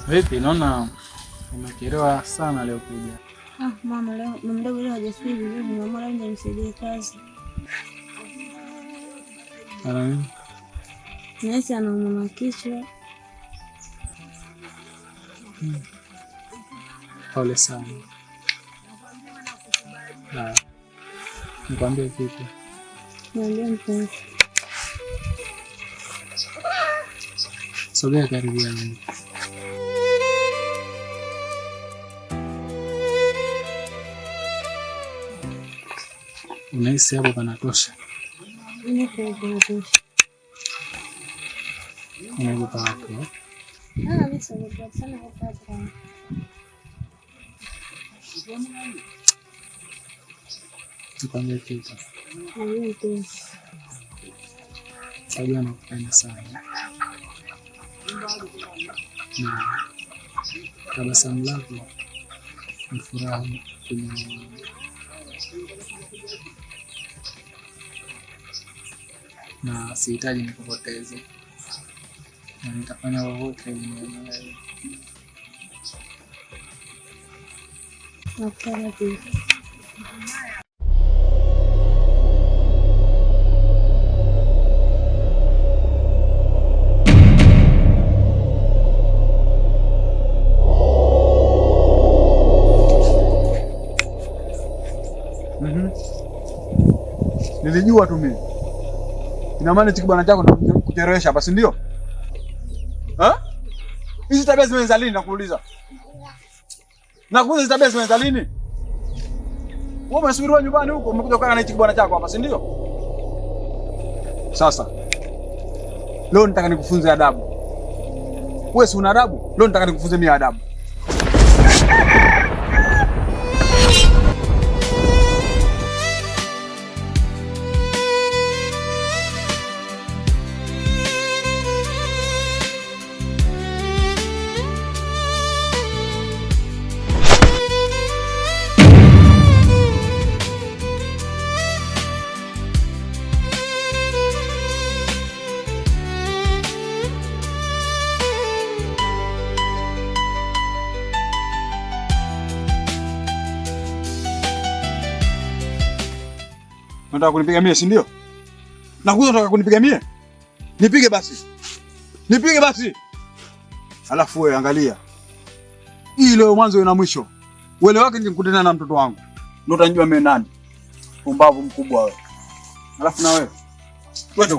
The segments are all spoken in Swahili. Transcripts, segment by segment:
Vipi, naona umechelewa sana leo kuja. Mama, leo mdogo leo hajafika vizuri, nimeamua nje nimsaidie kazi. Ana nini? Nesi anaumwa na kichwa. Pole sana. Nikwambie kitu. Niambie mpenzi. Sogea karibu yangu. Unahisi hapo panatosha? Panatosha. Unaogopa wapi? Mimi siogopa sana kwa sababu nikwambie kitu. Niambie mpenzi. Sajua nakupenda sana. Na tabasamu lako ni furaha kwenye na sihitaji nikupoteze, na nitafanya lolote ili niwe na wewe. Nakupenda pia. Nilijua tu mimi. Ina maana chiki bwana chako ndio kucherewesha hapa, si ndio? Hizi tabia zimeanza lini nakuuliza? Nakuuliza hizi tabia zimeanza lini? Wewe umesubiriwa nyumbani huko, umekuja kukaa na chiki bwana chako hapa, si ndio? Sasa leo nataka nikufunze adabu. Wewe si una adabu? Leo nataka nikufunze mimi adabu. Unataka kunipiga mie, si ndio? Nakuja unataka kunipiga mie? Nipige basi. Nipige basi. Alafu wewe angalia. Hii leo mwanzo na mwisho. Uele wake nikikutana na mtoto wangu. Ndio utanijua mimi nani. Pumbavu mkubwa wewe. Alafu na wewe. Twende.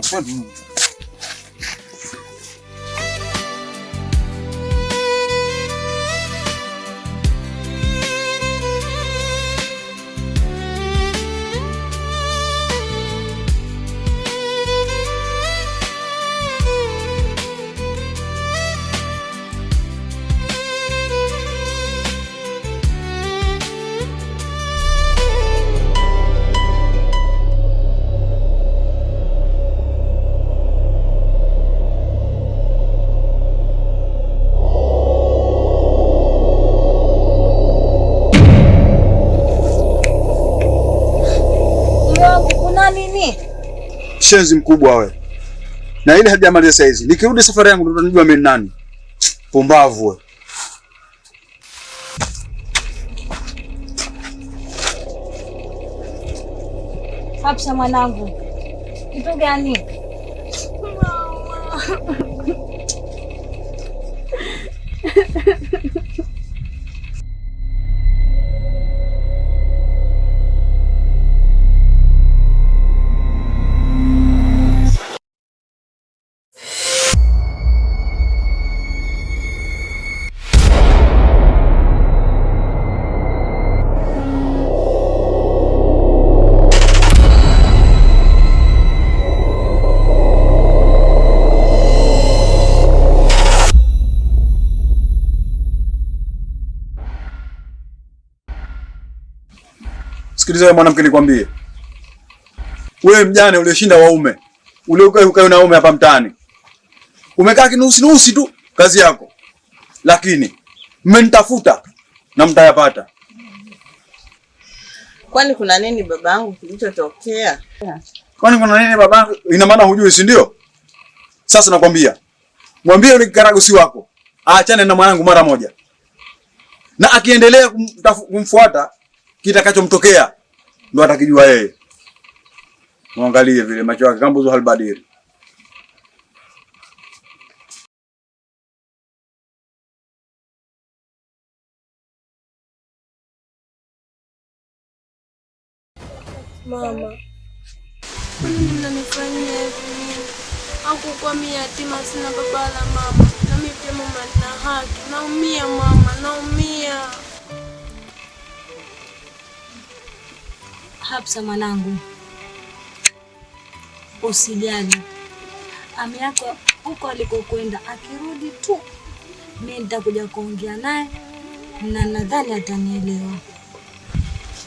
Shenzi mkubwa wewe. Na ile hajamaliza saizi. Nikirudi safari yangu ndo unajua mimi nani. Pumbavu wewe. Hapsa mwanangu. Kitu gani? Sikiliza wewe mwanamke, nikwambie. Wewe mjane ulioshinda waume. Ule ukae na waume hapa mtaani. Umekaa kinusi tu kazi yako. Lakini mmenitafuta na mtayapata. Kwani kuna nini babangu kilichotokea? Kwani kuna nini babangu? Ina maana hujui, si ndio? Sasa nakwambia. Mwambie yule kikarago si wako. aachane na mwanangu mara moja. Na akiendelea kumfuata kitakachomtokea ndo atakijua yeye. Muangalie vile macho yake kama Zuhal Badiri. Mama, kwa nini mnanifanyia hivi? Hakukuwa mimi yatima, sina baba la mama. Na mimi pia mama nina haki. Naumia mama, naumia. Hafsa mwanangu, usijali. Ami yako huko alikokwenda, akirudi tu mimi nitakuja kuongea naye na nadhani atanielewa.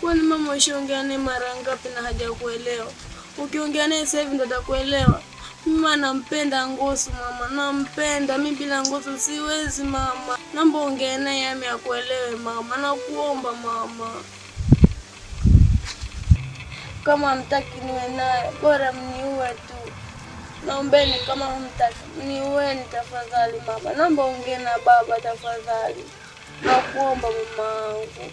Kwani mama ushaongea naye mara ngapi na hajakuelewa? Ukiongea naye sasa hivi ndo atakuelewa. Mama nampenda Ngoso mama, nampenda. Mimi bila Ngoso siwezi mama. Naomba ongea naye Ami akuelewe mama, nakuomba mama. Kama hamtaki niwe naye, bora mniue tu. Naombeni kama hamtaki niueni tafadhali mama. Naomba ongea na baba tafadhali. Nakuomba mama wangu.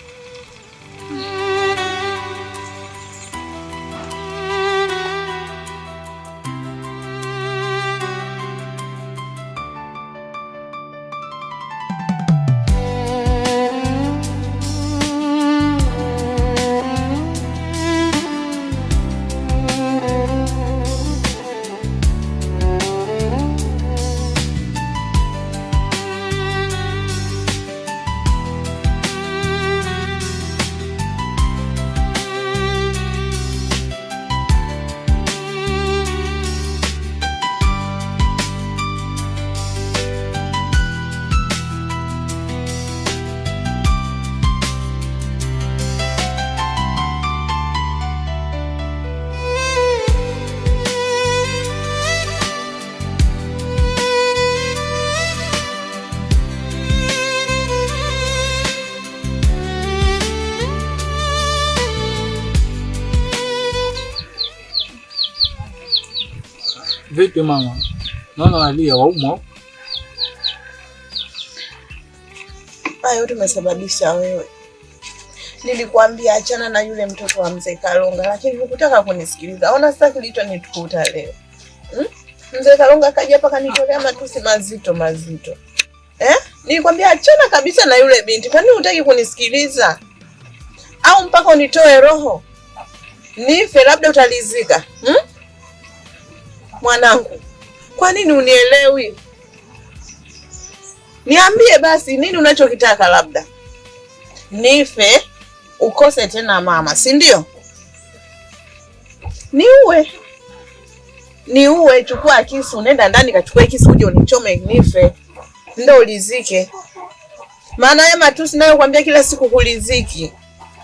Vipi mama? Naona nalia waumwa. Hayo yote umesababisha wewe. Nilikwambia achana na yule mtoto wa Mzee Kalonga, lakini hukutaka kunisikiliza. Ona sasa kilichonikuta leo. Mzee Kalonga kaja hapa kanitolea matusi mazito. Nilikwambia achana kabisa na yule binti. Kwani hutaki kunisikiliza? Au mpaka unitoe roho? Nife labda utalizika. Mwanangu, kwa nini unielewi? Niambie basi nini unachokitaka, labda nife ukose tena mama, si ndio? Niue, chukua kisu, nenda ndani kachukue kisu uje unichome nife. Ndio ulizike. Maana ya matusi nayo kwambia kila siku kuliziki.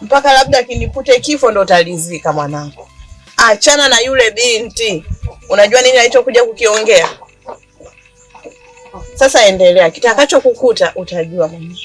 Mpaka labda kinikute kifo ndo utalizika mwanangu. Achana na yule binti. Unajua nini alichokuja kukiongea? Sasa endelea. Kitakacho kukuta utajua mwenyewe.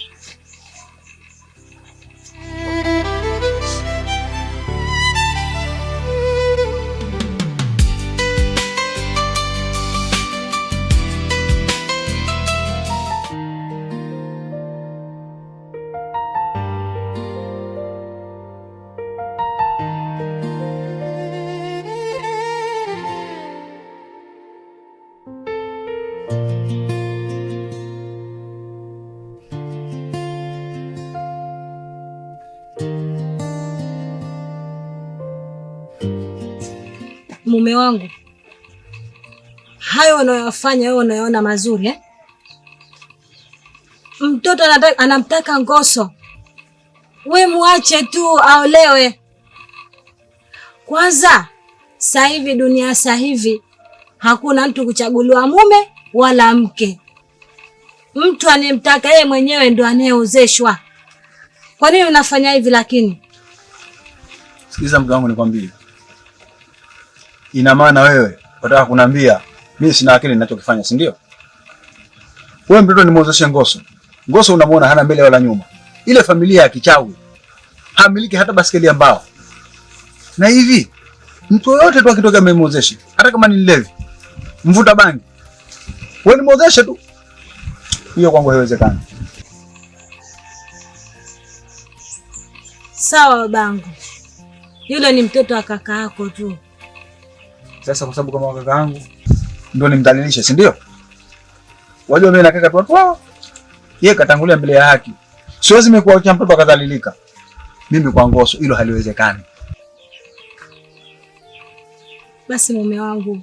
Mume wangu, hayo unayofanya wewe unayoona mazuri Mtoto anamtaka Ngoso, we muache tu aolewe. Kwanza sasa hivi dunia sasa hivi hakuna mtu kuchaguliwa mume wala mke. Mtu anemtaka yeye mwenyewe ndo anayeozeshwa. Kwa nini unafanya hivi lakini? Sikiza mke wangu nikwambie. Ina maana wewe unataka kuniambia mimi sina akili ninachokifanya, si ndio? Wewe mtoto nimwozeshe Ngoso. Ngoso unamuona hana mbele wala nyuma. Ile familia ya kichawi. Hamiliki hata baskeli ya mbao. Na hivi mtu yote tu akitoka mmemwozeshe, hata kama ni levi, mvuta bangi, wewe nimwozeshe tu. Hiyo kwangu haiwezekani. Sawa babangu, yule ni mtoto wa kaka yako tu. Sasa kwa sababu kama kaka yangu ndio nimdhalilishe, si ndio? Wajua mimi na kaka tu wao. Yeye katangulia mbele ya haki. Siwezi mimi kuacha mtoto akadhalilika. Mimi kwa Ngoso hilo haliwezekani. Basi mume wangu,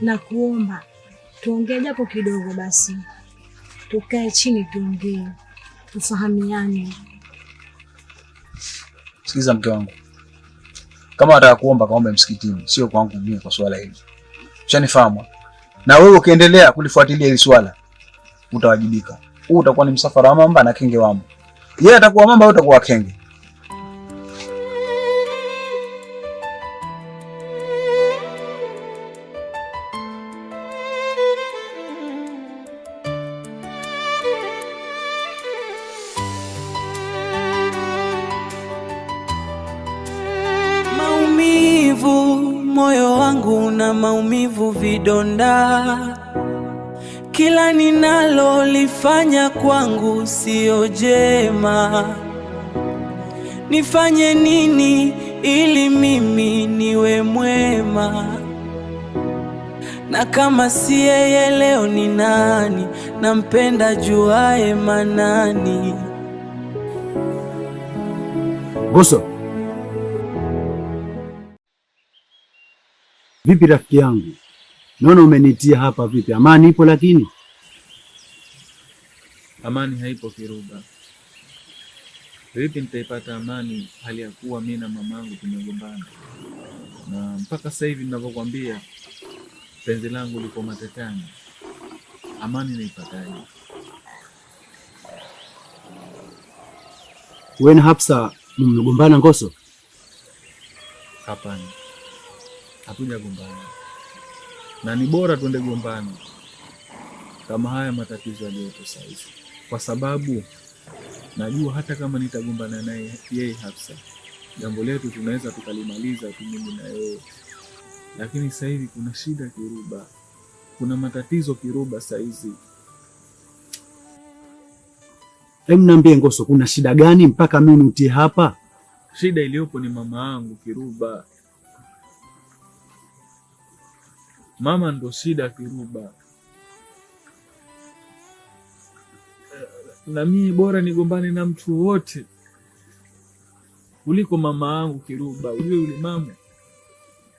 nakuomba tuongee japo kidogo basi. Tukae chini tuongee. Tufahamiane. Sikiza mke wangu. Kama unataka kuomba kaombe msikitini, sio kwangu mimi kwa swala hili. Ushanifahamu? Na wewe ukiendelea kulifuatilia hili swala utawajibika. Huu utakuwa ni msafara wa mamba na kenge wamo. Yeye atakuwa mamba, wewe utakuwa kenge. Moyo wangu na maumivu, vidonda, kila ninalolifanya kwangu sio jema. Nifanye nini ili mimi niwe mwema? Na kama si yeye leo ni nani? Nampenda juae manani. Ngoso, vipi rafiki yangu? Naona umenitia hapa vipi? Amani ipo lakini? Amani haipo Kiruba. Vipi nitaipata amani hali ya kuwa mimi na mamangu tumegombana? Na mpaka sasa hivi ninavyokuambia penzi langu liko matatani. Amani naipataje? Wewe na Hafsa mmegombana Ngoso? Hapana. Hatujagombana. Na ni bora tuende gombana kama haya matatizo yaliyopo sasa hivi. Kwa sababu najua hata kama nitagombana naye yeye Hafsa, jambo letu tunaweza tukalimaliza tu mimi na yeye. Lakini sasa hivi kuna shida Kiruba. Kuna matatizo Kiruba sasa hivi. Hebu niambie Ngoso, kuna shida gani mpaka mimi nitie hapa? Shida iliyopo ni mama yangu Kiruba. Mama ndo shida Kiruba. Na mimi bora nigombane na mtu wote kuliko mama yangu Kiruba. Yule mama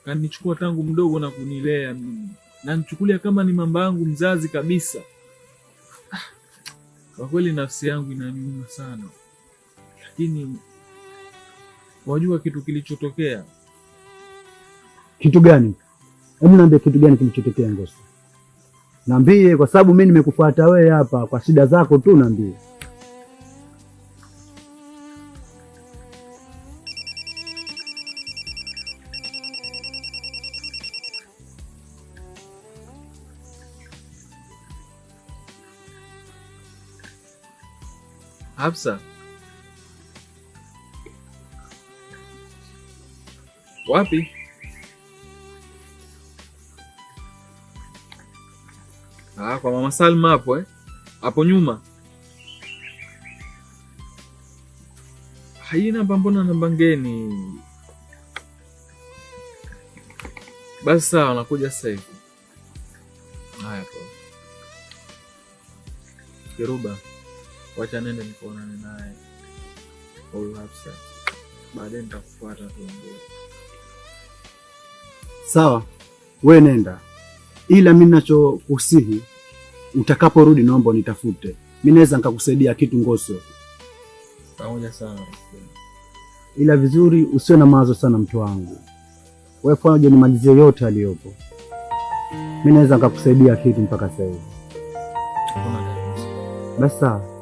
kanichukua tangu mdogo na kunilea mimi. Na nichukulia kama ni mama yangu mzazi kabisa. Kwa kweli nafsi yangu inaniuma sana. Lakini wajua kitu kilichotokea? Kitu gani? Hebu niambie kitu gani kilichotokea Ngoso? Niambie kwa sababu mimi nimekufuata wewe hapa kwa shida zako tu, niambie. Hafsa. Wapi? Kwa mama Salma hapo hapo nyuma. Haina mbona namba ngeni. Basi sawa, nakuja sasa hivi. Haya po. Kiruba, wacha nende nikaonane naye. Huyu Hafsa. Baadaye nitakufuata tuongee. Sawa, wewe nenda. Ila mimi ninachokusihi utakaporudi naomba unitafute. Mimi naweza nikakusaidia kitu Ngoso. Pamoja sana. Ila vizuri usiwe na mawazo sana mtu wangu. Wewe fanya nimalizie yote aliyopo. Mimi naweza nikakusaidia kitu mpaka sasa hivi. Basi sawa.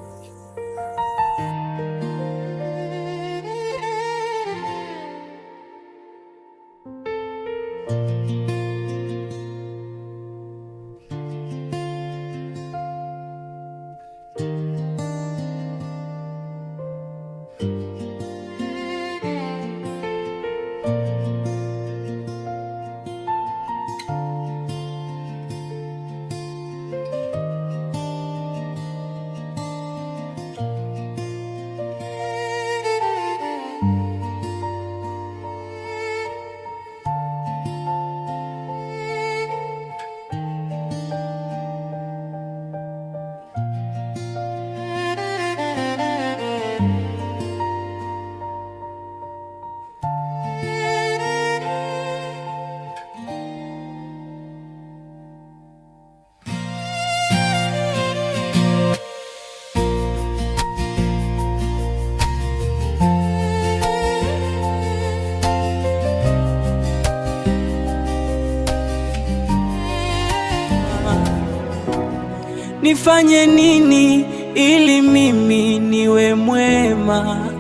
nifanye nini ili mimi niwe mwema?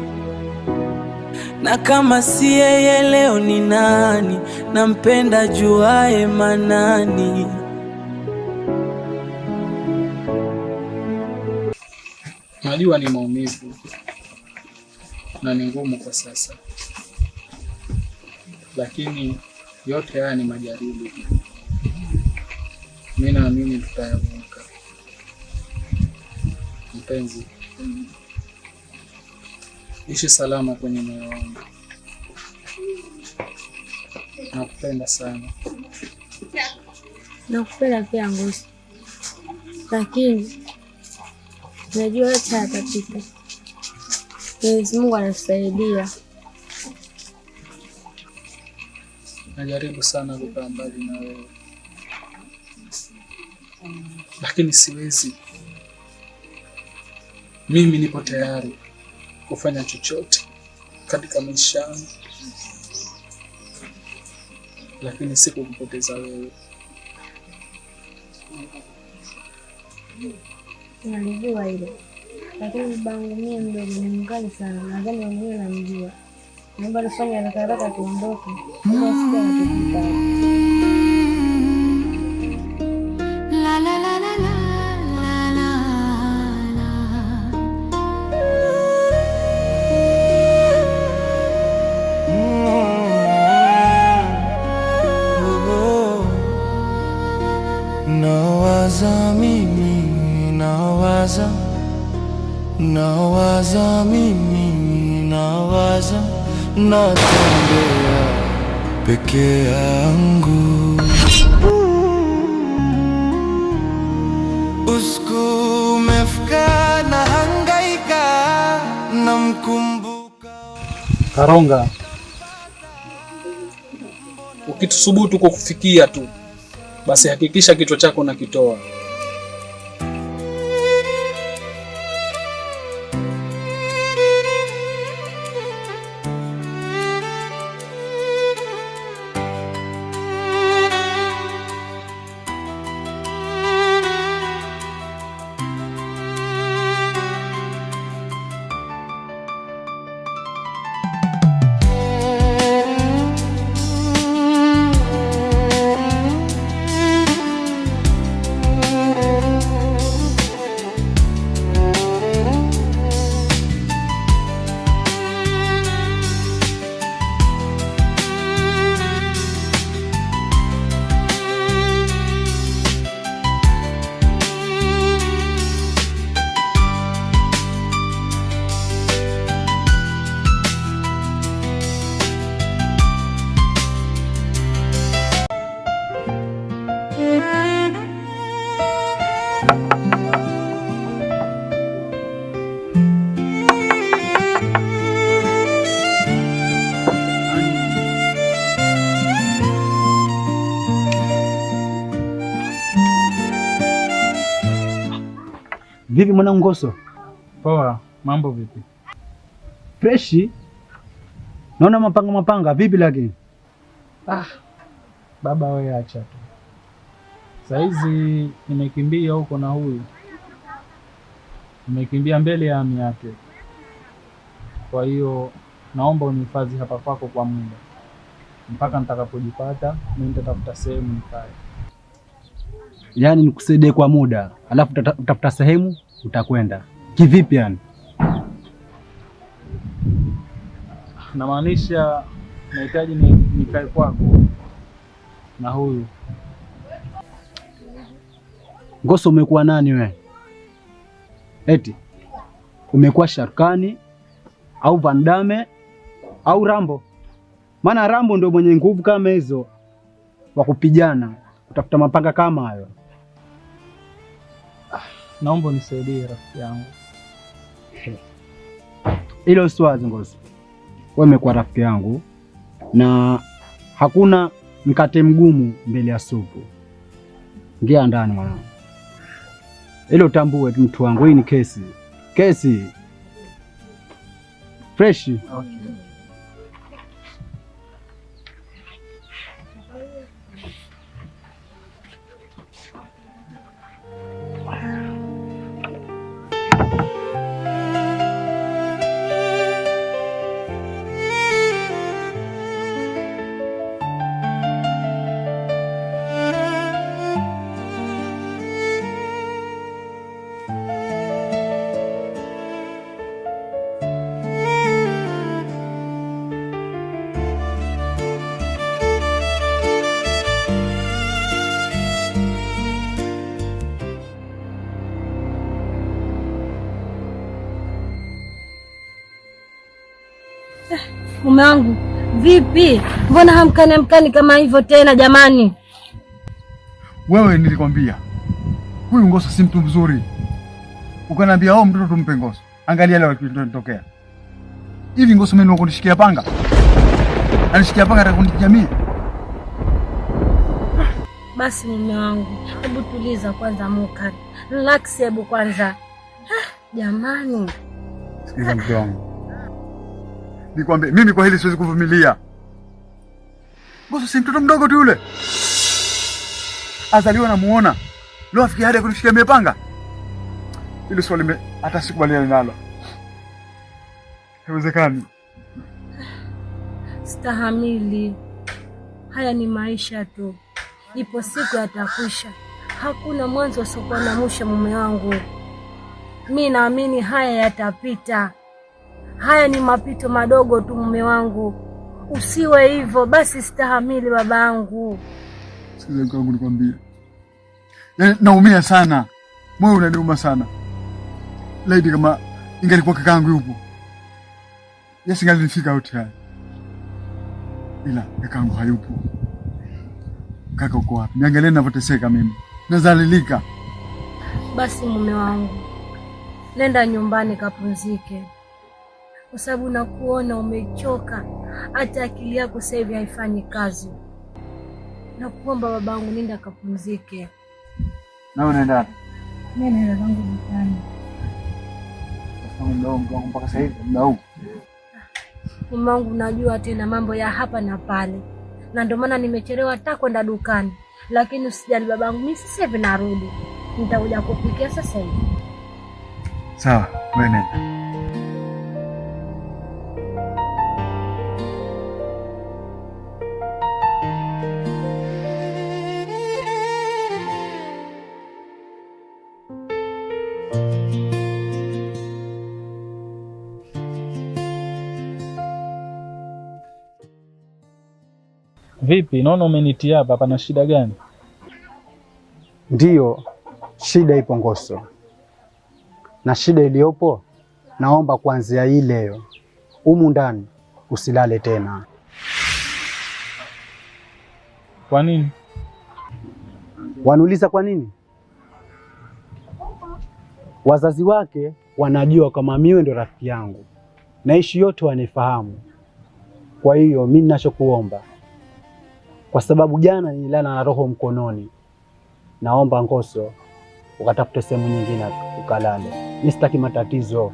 Na kama si yeye leo ni nani? Nampenda juae manani. Najua ni maumivu na ni ngumu kwa sasa, lakini yote haya ni majaribu. Mimi naamini tutayavuka. Mpenzi, ishi salama kwenye moyo wangu. Nakupenda sana. Nakupenda pia Ngosi, lakini najua yote yatapita. Mwenyezi Mungu anatusaidia. Najaribu sana kukaa mbali na wewe, lakini siwezi. Mimi nipo tayari kufanya chochote katika maisha yangu, lakini si kukupoteza wewe. Nalijua hilo, lakini babangu mimi mdogo ni mkali sana, nadhani mwenyewe namjua. Naomba tufanye haraka haraka tuondoke. La la la la la la la. Nawaza mimi, nawaza mimi, nawaza natembea peke yangu. Usiku umefika na hangaika namkumbuka Karonga, ukitusubutu kwa kufikia tu, basi hakikisha kichwa chako nakitoa. Vipi mwanangu Ngoso? Poa, mambo vipi? Freshi? Naona mapanga vipi lakini? Baba wewe acha tu. Saizi nimekimbia huko na huyu. Nimekimbia mbele ya ami yake. Kwa hiyo naomba unihifadhi hapa kwako kwa muda. Mpaka nitakapojipata, mimi nitatafuta sehemu nikae. Yaani nikusaidie kwa muda, alafu utafuta sehemu utakwenda. Kivipi yani? Namaanisha nahitaji nikae kwako na huyu. Ngoso, umekuwa nani we? Eti umekuwa Sharkani au Van Damme au Rambo? Maana Rambo ndio mwenye nguvu kama hizo wa kupigana, utafuta mapanga kama hayo. Naomba unisaidie rafiki yangu. Hilo swazi Ngoso. Wewe umekuwa rafiki yangu na hakuna mkate mgumu mbele ya supu. Ingia ndani mwanangu. Hilo tambue tu mtu wangu, hii ni kesi. Kesi. Fresh. Okay. Mume wangu, vipi? Mbona hamkani kama hivyo tena jamani? Wewe nilikwambia huyu Ngoso si mtu mzuri. Ukaniambia mtoto tumpe Ngoso. Angalia leo kilichotokea. Hivi Ngoso mimi nakunishikia panga? Anishikia panga atakunijia mimi? Basi mume wangu, hebu tuliza kwanza Muka. Relax hebu kwanza. Jamani. Sikiza mke wangu. Nikwambie mimi kwa hili siwezi kuvumilia. Ngoso si mtoto mdogo tu yule. Azaliwa namuona. Leo afikia hadi kunishikia mimi panga. Ile swali hata sikubaliana nalo. Haiwezekani. Stahamili. Haya ni maisha tu. Ipo siku yatakwisha. Hakuna mwanzo usiokuwa na mwisho mume wangu. Mimi naamini haya yatapita. Haya ni mapito madogo tu mume wangu. Usiwe hivyo basi, stahamili babangu. Sikiza kwangu nikwambie. Naumia sana. Moyo unaniuma sana. Laiti kama ingalikuwa kakaangu yupo. Yesi ngalifika yote haya. Ila kakaangu hayupo. Kaka uko wapi? Niangalie ninavyoteseka mimi. Nazalilika. Basi mume wangu, nenda nyumbani kapumzike. Kwa sababu nakuona umechoka. Hata akili yako sasa hivi haifanyi kazi. Nakuomba babangu, nenda kapumzike. Na unaenda wapi? Mimi naenda zangu dukani. Sasa mpaka sasa hivi mdau. Mume wangu, najua tena mambo ya hapa na pale. Na ndio maana nimechelewa hata kwenda dukani. Lakini usijali babangu, mimi sasa hivi narudi. Nitakuja kupikia sasa hivi. Sawa, wewe nenda. Vipi, naona umenitia hapa, pana shida gani? Ndiyo, shida ipo Ngoso. Na shida iliyopo, naomba kuanzia hii leo humu ndani usilale tena. Kwa nini? Wanuliza kwa nini? Wazazi wake wanajua kama mimi ndo rafiki yangu. Na ishi yote wanifahamu. Kwa hiyo mimi ninachokuomba, kwa sababu jana nilala na roho mkononi, naomba Ngoso ukatafute sehemu nyingine ukalale. Mimi sitaki matatizo.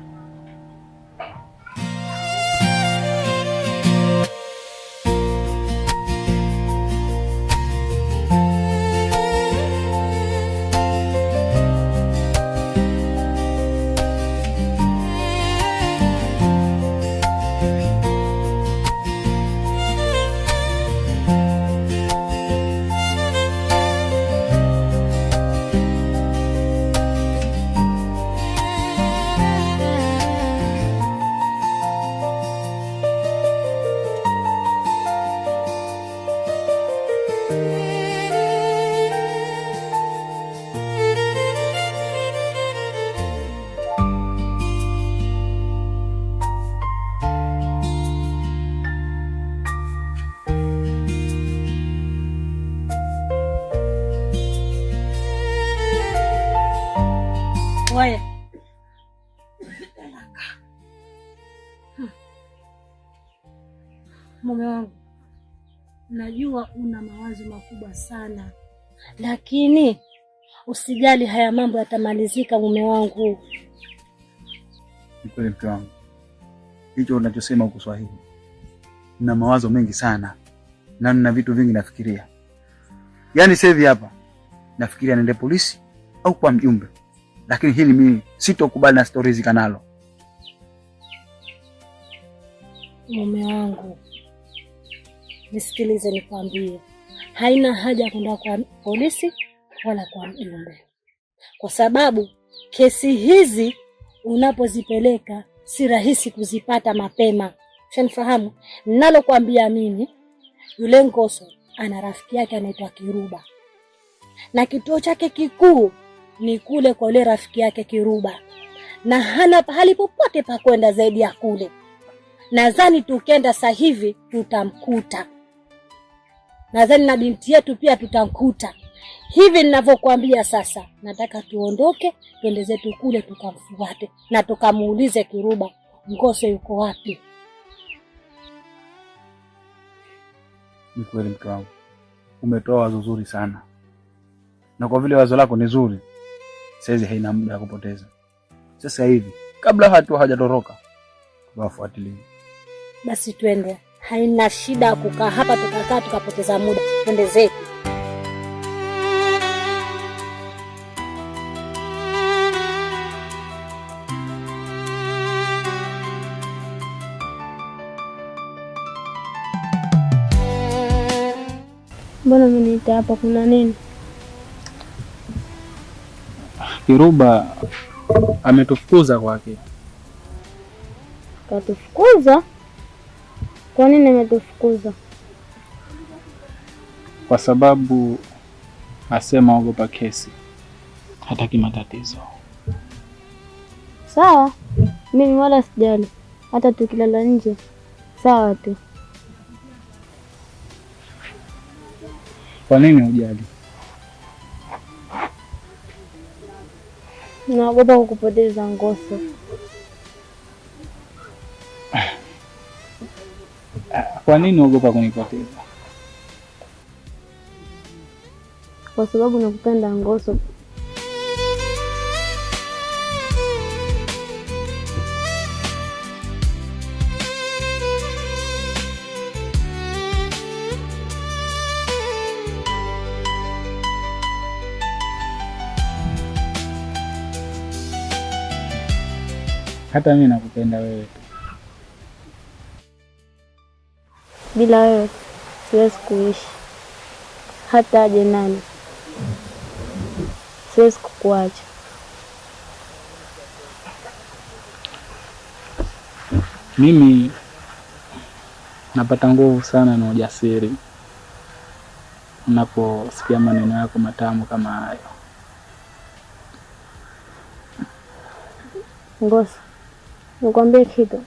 Waya. Mume wangu, najua una mawazo makubwa sana, lakini usijali, haya mambo yatamalizika mume wangu. Ni kweli mke wangu. Hicho unachosema uko sahihi. Nina mawazo mengi sana. Na nina vitu vingi nafikiria. Yaani sasa hivi hapa nafikiria niende polisi au kwa mjumbe. Lakini hili mimi sitokubali na stories zikanalo. Mume wangu, nisikilize nikwambie. Haina haja kwenda kwa polisi wala kwa mjumbe. Kwa sababu kesi hizi unapozipeleka si rahisi kuzipata mapema. Unanifahamu? Ninalokuambia mimi, yule Ngoso ana rafiki yake anaitwa Kiruba. Na kituo chake kikuu ni kule kwa yule rafiki yake Kiruba. Na hana pahali popote pa kwenda zaidi ya kule. Nadhani tukenda sasa hivi tutamkuta. Nadhani na binti yetu pia tutamkuta. Hivi ninavyokuambia sasa, nataka tuondoke, twende zetu kule tukamfuate na tukamuulize Kiruba Ngoso yuko wapi. Ni kweli mke wangu, umetoa wazo zuri sana, na kwa vile wazo lako ni zuri, sasa haina muda wa kupoteza. Sasa hivi kabla hatu hajatoroka tuwafuatilie. Basi twende, haina shida kukaa hapa tukakaa tukapoteza muda, twende zetu. Mbona mniita hapa, kuna nini? Kiruba ametufukuza kwake. Katufukuza? Kwa nini ametufukuza? Kwa sababu asema ogopa kesi, hataki matatizo. Sawa, mimi wala sijali, hata tukilala nje sawa tu. Kwa nini hujali? Naogopa kukupoteza Ngoso. Kwa nini unaogopa kunipoteza? Kwa sababu nakupenda Ngoso. Hata mimi nakupenda wewe tu. Bila wewe siwezi kuishi. Hata aje nani, siwezi kukuacha. Mimi napata nguvu sana na ujasiri unaposikia maneno yako matamu kama hayo. Ngoso, nikwambie kitu.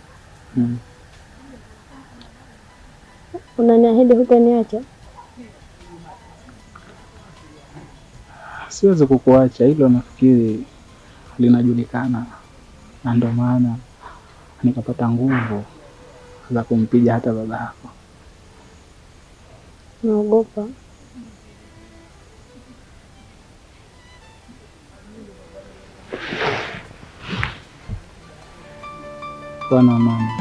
Unaniahidi hutaniacha? Siwezi kukuacha, hilo nafikiri linajulikana, na ndio maana nikapata nguvu za kumpiga hata baba yako. Naogopa. Kwa na mama.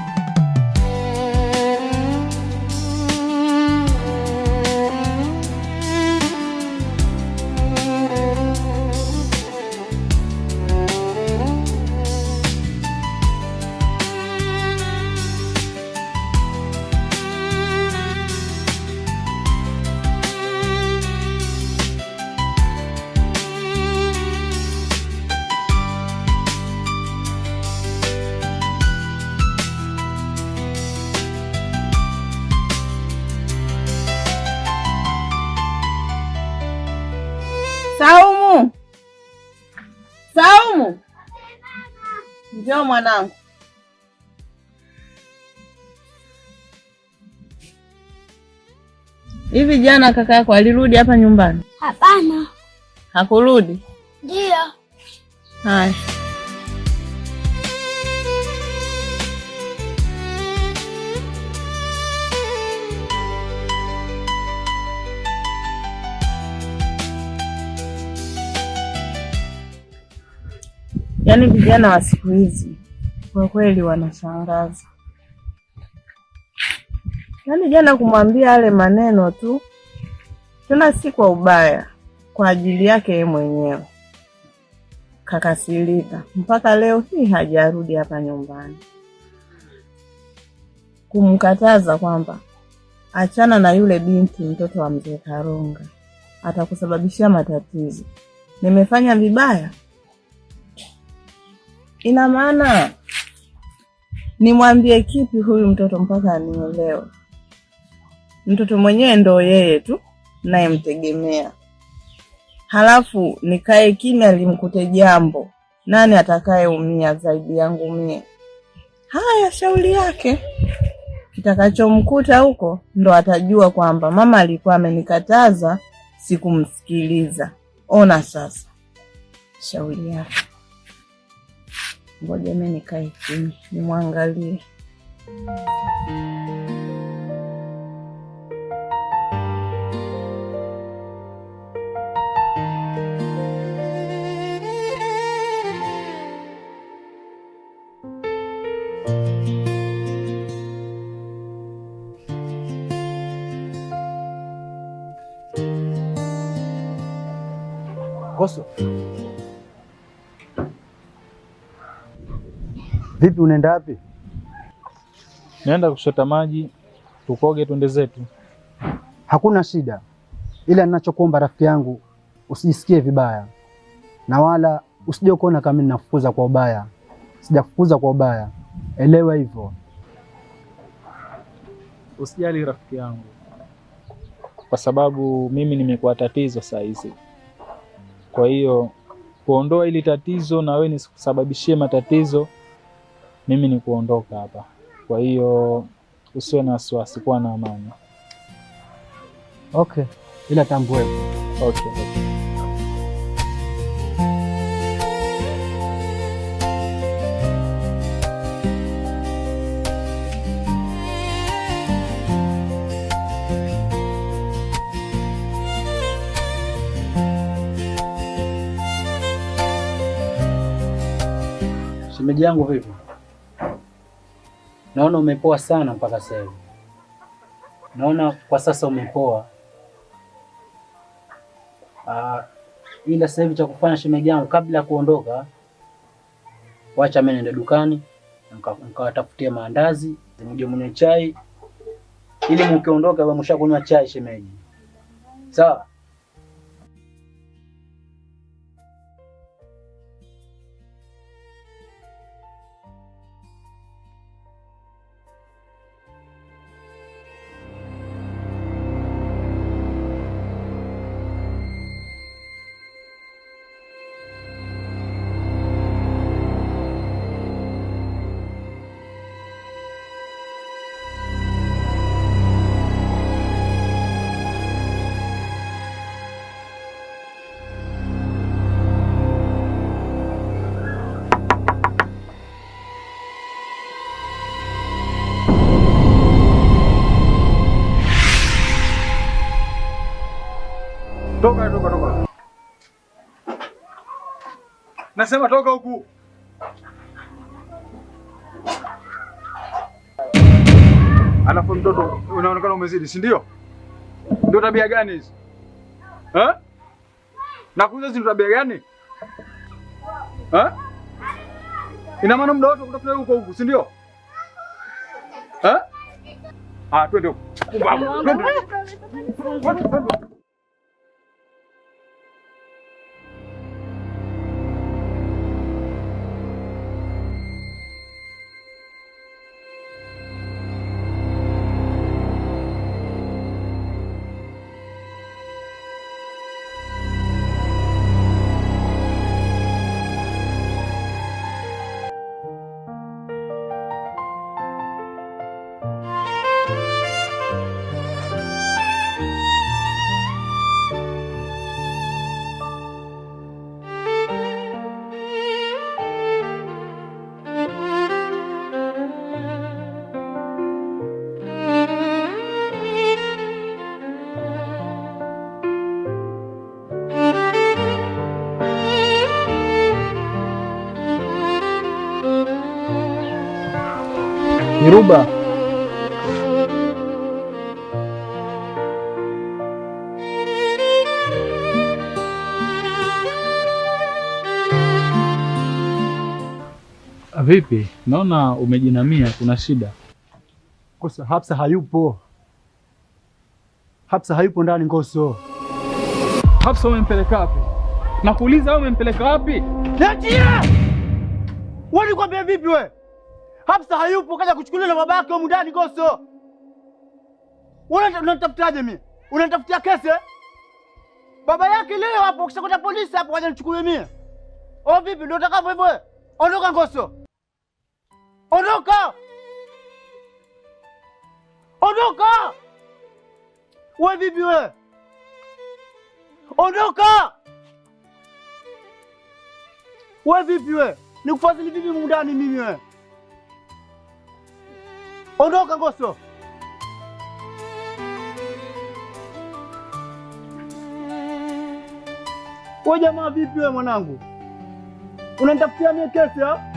Saumu! Saumu! Njoo mwanangu. Hivi jana kaka yako alirudi hapa nyumbani? Hapana. Hakurudi? Ndio. Haya. Yaani vijana wa siku hizi kwa kweli wanashangaza. Yaani jana kumwambia yale maneno tu, tuna si kwa ubaya, kwa ajili yake yeye mwenyewe. Kakasirika mpaka leo hii hajarudi hapa nyumbani. Kumkataza kwamba achana na yule binti, mtoto wa mzee Karonga, atakusababishia matatizo. Nimefanya vibaya? Ina maana nimwambie kipi huyu mtoto mpaka anielewe? Mtoto mwenyewe ndo yeye tu naye mtegemea. Halafu nikae kimya limkute jambo, nani atakayeumia zaidi yangu mie? Haya, shauri yake. Kitakachomkuta huko ndo atajua kwamba mama alikuwa amenikataza sikumsikiliza. Ona sasa. Shauri yake. Ngoja mimi nikae chini nimwangalie. Koso. Vipi, unaenda wapi? Naenda kushota maji, tukoge twende zetu. Hakuna shida, ila ninachokuomba rafiki yangu, usijisikie vibaya na wala usije kuona kama ninafukuza kwa ubaya. Sijafukuza kwa ubaya, elewa hivyo. Usijali rafiki yangu, kwa sababu mimi nimekuwa tatizo saa hizi. Kwa hiyo kuondoa ili tatizo na wewe nisikusababishie matatizo, mimi ni kuondoka hapa. Kwa hiyo usiwe na wasiwasi, kuwa na amani. Okay, ila tambue. Okay. Shemeji yangu vipi? Naona umepoa sana mpaka sasa hivi. Naona kwa sasa umepoa. Ila sasa hivi cha kufanya shemeji yangu, kabla ya kuondoka, wacha mimi niende dukani nikawatafutia maandazi, mje mwenye chai, ili mkiondoka wewe mshakunywa chai shemeji. Sawa? Toka. Nasema toka huku. Alafu mtoto unaonekana umezidi, si ndio? Ndio tabia gani hizi? Nakuuliza, hizi ndio tabia gani? Ina maana muda wote kutafuta huko, si ndio? Twende huko. Twende. Iruba. Vipi? Naona umejinamia, kuna shida? Kosa, Hafsa hayupo. Hafsa hayupo ndani Ngoso. Hafsa umempeleka wapi? Nakuuliza wewe umempeleka wapi? Natia! Wewe nikwambia vipi wewe? Hafsa hayupo, kaja kuchukuliwa na babake huko ndani Ngoso. Unanitafutaje mimi? Unanitafutia kesi? Baba yake leo hapo ukishakwenda polisi hapo waje nichukulie mimi. Vipi ndio utakavyo hivyo wewe? Ondoka Ngoso. Ondoka! Ondoka! Wewe vipi wewe? Ondoka! Wewe vipi wewe? Nikufadhili vipi mundani mimi wewe? Ondoka Ngoso. Wewe jamaa vipi wewe mwanangu? Unanitafutia mimi kesi ha?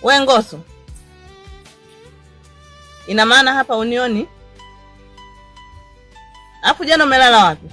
We Ngoso, ina maana hapa unioni? Hapo jana umelala wapi?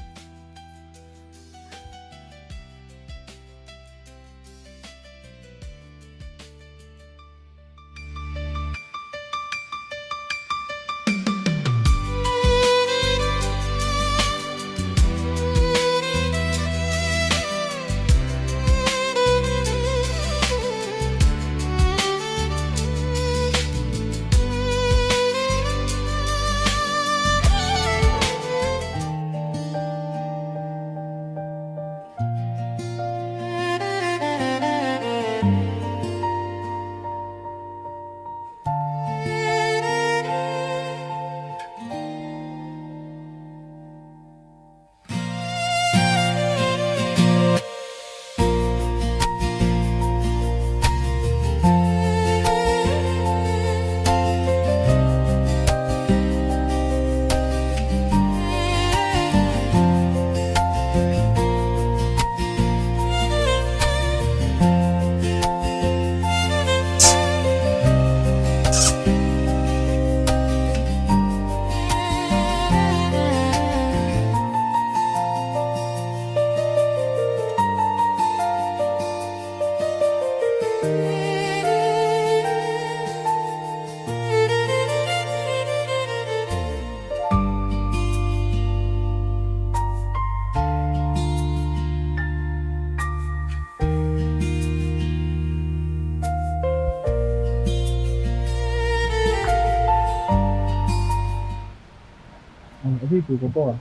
Vipi, uko poa?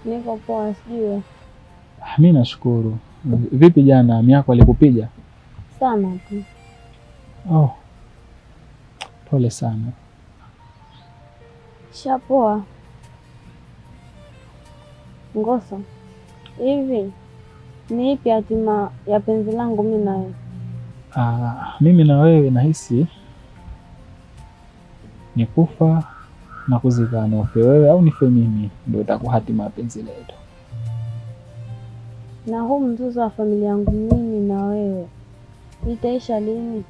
Niko poa, sijui. Mimi nashukuru. Vipi jana ami yako alikupiga? Sana tu. Oh. Pole sana. Shapoa. Ngoso, hivi ni ipi hatima ya penzi langu mimi na wewe? Mimi na wewe nahisi ni kufa na kuzikana, ufe wewe au nife mimi, ndio itakuwa hatima ya penzi letu. Na huu mzozo wa familia yangu mimi na wewe itaisha lini?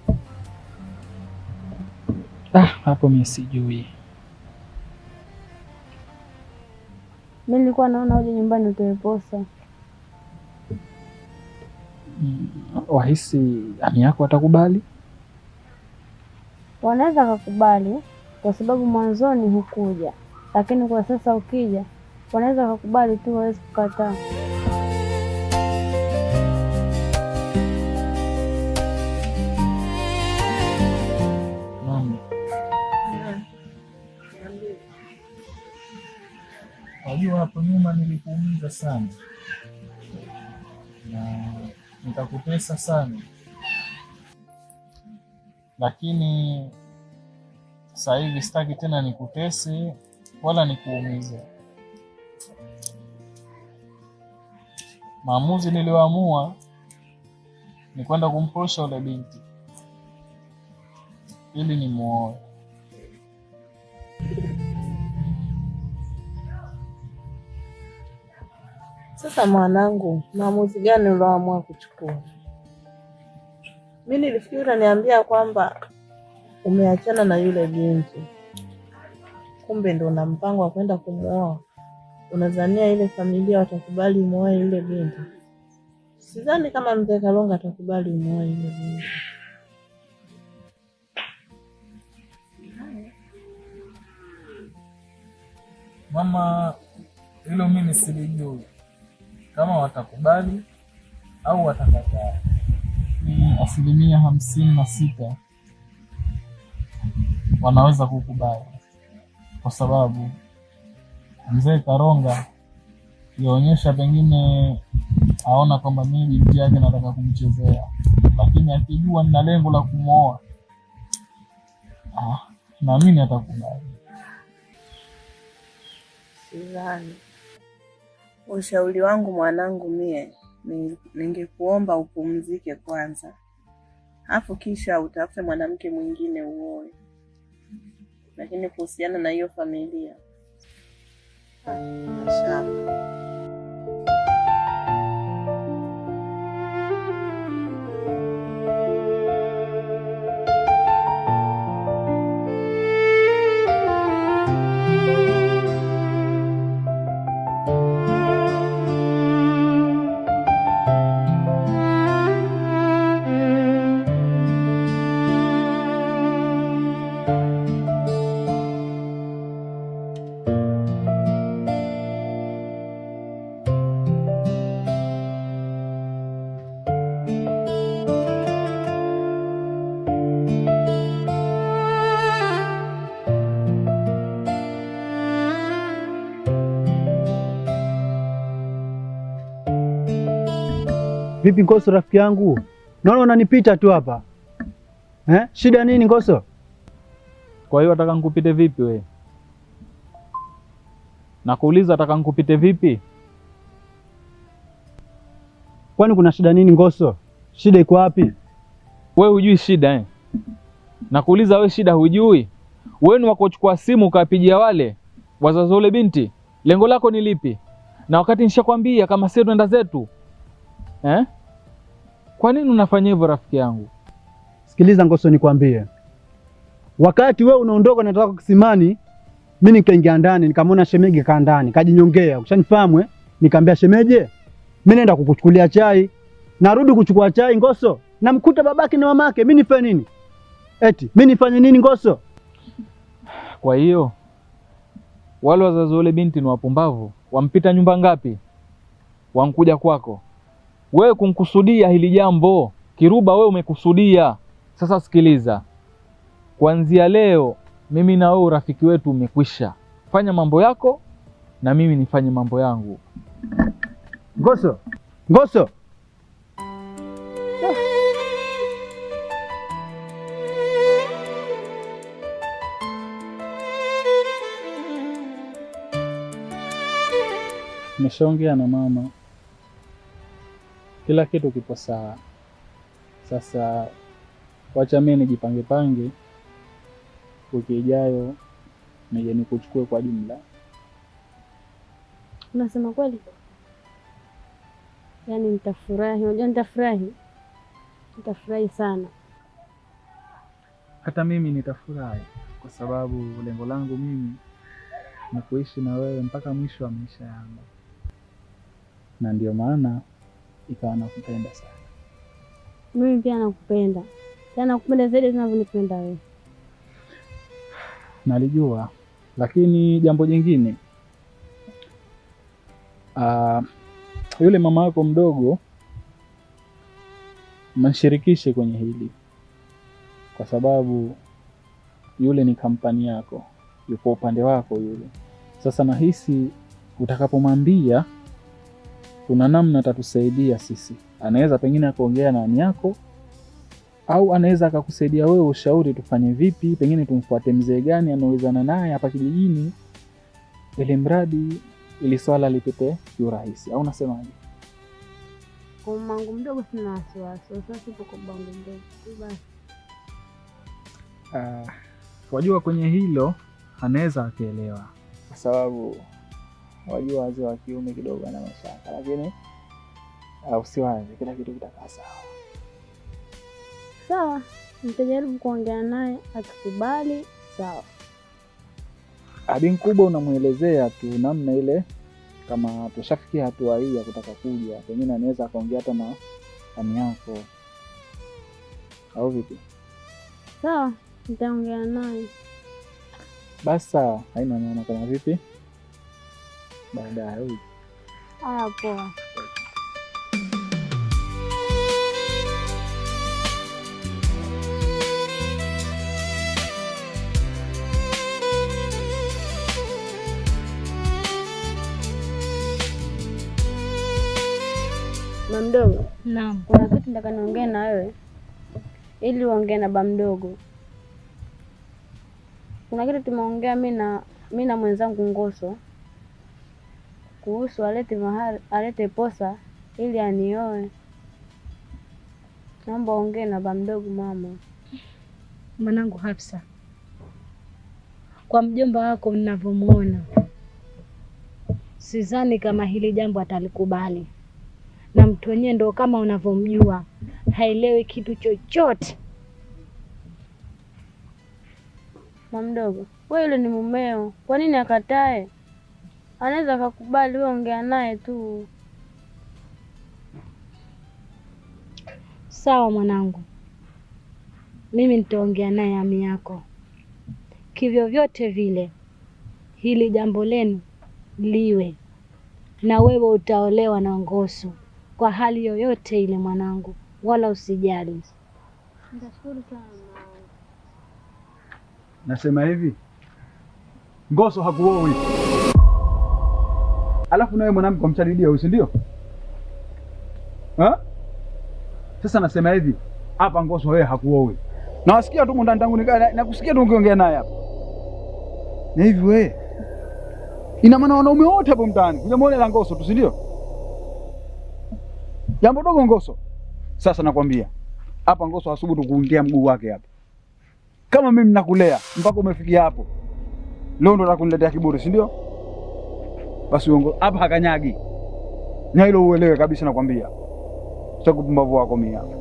Hapo mimi sijui. Mimi nilikuwa naona uje nyumbani utoe posa. Wahisi ami yako atakubali? Wanaweza kukubali kwa sababu mwanzoni hukuja, lakini kwa sasa ukija wanaweza kukubali tu, hawezi kukataa. Mami, Najua hapo nyuma nilikuumiza sana na nikakutesa sana, lakini sasa hivi sitaki tena nikutese wala nikuumize. Maamuzi nilioamua ni kwenda kumposha ule binti ili nimuoe. Sasa mwanangu, maamuzi gani ulioamua kuchukua? Mimi nilifikiri unaniambia kwamba umeachana na yule binti, kumbe ndo una mpango wa kwenda kumuoa. Unadhania ile familia watakubali muoe yule binti? Sidhani kama mzee Kalonga atakubali muoe yule binti. Mama, hilo mimi silijui kama watakubali au watakataa. Ni 56% wanaweza kukubali, kwa sababu mzee Kalonga yaonyesha pengine aona kwamba mimi binti yake nataka kumchezea, lakini akijua nina lengo la kumwoa, naamini atakubali. Sidhani. Ushauri wangu mwanangu, mie ningekuomba upumzike kwanza, hapo kisha utafute mwanamke mwingine uoe. Lakini kuhusiana na hiyo familia, mashaka. Vipi Ngoso rafiki yangu? Naona unanipita tu hapa. Shida nini Ngoso? Kwa hiyo nataka nikupite vipi we? Nakuuliza nataka nikupite vipi? Kwani kuna shida nini Ngoso? Shida iko wapi? Wewe hujui shida Nakuuliza wewe shida hujui? Wewe ni wako kuchukua simu ukapigia wale wazazi wale binti. Lengo lako ni lipi? Na wakati nishakwambia kama sisi tunaenda zetu. Kwa nini unafanya hivyo rafiki yangu? Sikiliza Ngoso nikwambie. Wakati wewe unaondoka nataka kisimani, mimi nikaingia ndani nikamwona shemeji kaa ndani, kajinyongea. Ukishanifahamu nikamwambia shemeje, mimi naenda kukuchukulia chai. Narudi kuchukua chai Ngoso, namkuta babake na mamake, mimi nifanye nini? Eti mimi nifanye nini Ngoso? Kwa hiyo wale wazazi wale binti ni wapumbavu. Wampita nyumba ngapi? Wankuja kwako. Wewe kumkusudia hili jambo, Kiruba wewe umekusudia. Sasa sikiliza. Kuanzia leo mimi na wewe urafiki wetu umekwisha. Fanya mambo yako na mimi nifanye mambo yangu. Ngoso. Ngoso. Nimeshaongea na mama. Kila kitu kipo sawa. Sasa wacha mimi nijipange wiki ijayo nije nikuchukue kwa jumla. Unasema kweli? Yaani nitafurahi, unajua nitafurahi. Nitafurahi sana. Hata mimi nitafurahi kwa sababu lengo langu mimi ni kuishi na wewe mpaka mwisho wa maisha yangu. Na ndio maana ikawa nakupenda sana. Mimi pia nakupenda. Tena nakupenda zaidi unavyonipenda wewe. Nalijua, lakini jambo jingine. Yule mama yako mdogo mshirikishe kwenye hili. Kwa sababu yule ni kampani yako. Yupo upande wako yule. Sasa nahisi utakapomwambia kuna namna atatusaidia sisi. Anaweza pengine akaongea na ami yako, au anaweza akakusaidia wewe ushauri tufanye vipi, pengine tumfuate mzee gani anawezana naye hapa kijijini, ili mradi ili swala lipite kiurahisi. Au unasemaje? Kwa mamangu mdogo sina wasiwasi. Sasa sipo kwa babangu mdogo tu basi. Wajua kwenye hilo anaweza akaelewa, kwa sababu wajua wazee wa kiume kidogo ana mashaka, lakini usiwaze, kila kitu kitakaa sawa. Sawa, nitajaribu kuongea naye, akikubali sawa. Abi mkubwa unamuelezea tu namna ile, kama tushafikia hatua hii ya kutaka kuja, pengine anaweza akaongea hata na ami yako, au vipi? Sawa, nitaongea naye. Basi haina maana. Kama vipi baadaye? Poa. Mama mdogo. Naam. Kuna kitu nataka niongee na wewe ili uongee na baba mdogo. Kuna kitu tumeongea mimi na mwenzangu Ngoso kuhusu alete posa ili anioe. Naomba ongee na baba mdogo mama. Mwanangu Hafsa, kwa mjomba wako ninavyomuona, sidhani kama hili jambo atalikubali, na mtu wenyewe ndo kama unavyomjua, haelewi kitu chochote. Mama mdogo, wewe yule ni mumeo, kwa nini akatae? Anaweza akakubali, wewe ongea naye tu. Sawa mwanangu, mimi nitaongea naye ami yako. Kivyo vyote vile hili jambo lenu liwe, na wewe utaolewa na Ngoso kwa hali yoyote ile mwanangu, wala usijali. Nitashukuru sana. Nasema hivi, Ngoso hakuoi. Alafu nawe mwanamke umchalidia huyu, si ndio? Sasa nasema hivi, hapa Ngoso wewe hakuoi. Na wasikia tu ndani tangu na kusikia tu ukiongea naye hapa. Na hivi wewe, ina maana wanaume wote hapo mtaani kuja muone la Ngoso tu, si ndio? Jambo dogo Ngoso. Sasa nakwambia, hapa Ngoso hasubutu kuingia mguu wake hapa. Kama mimi nakulea mpaka umefikia hapo, leo ndo nakuniletea kiburi, si ndio? Basi uongo hapa hakanyagi. Na hilo uelewe kabisa, nakwambia. Sasa kupumbavu wako mimi hapa.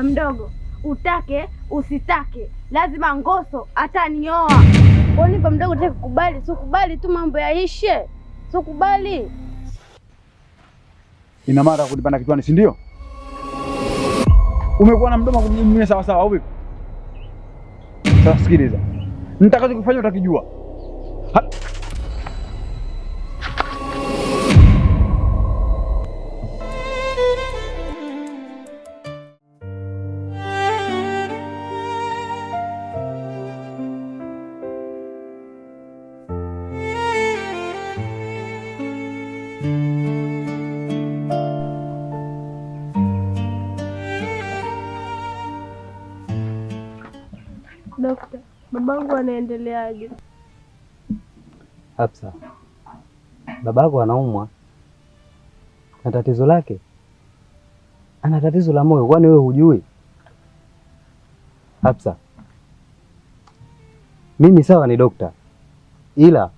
Mdogo, utake usitake, lazima Ngoso atanioa. Kwa nini pa mdogo utake kukubali? Sio kubali tu mambo yaishe. Sio kubali. Ina maana kunipanda kichwani, si ndio? Umekuwa na mdomo kujimimia sawa sawa au vipi? Sasa sikiliza. Nitakachokufanya utakijua. Dokta, babangu anaendeleaje? Hafsa, babako anaumwa na tatizo lake, ana tatizo la moyo. Kwani wewe hujui? Hafsa, mimi sawa ni dokta, ila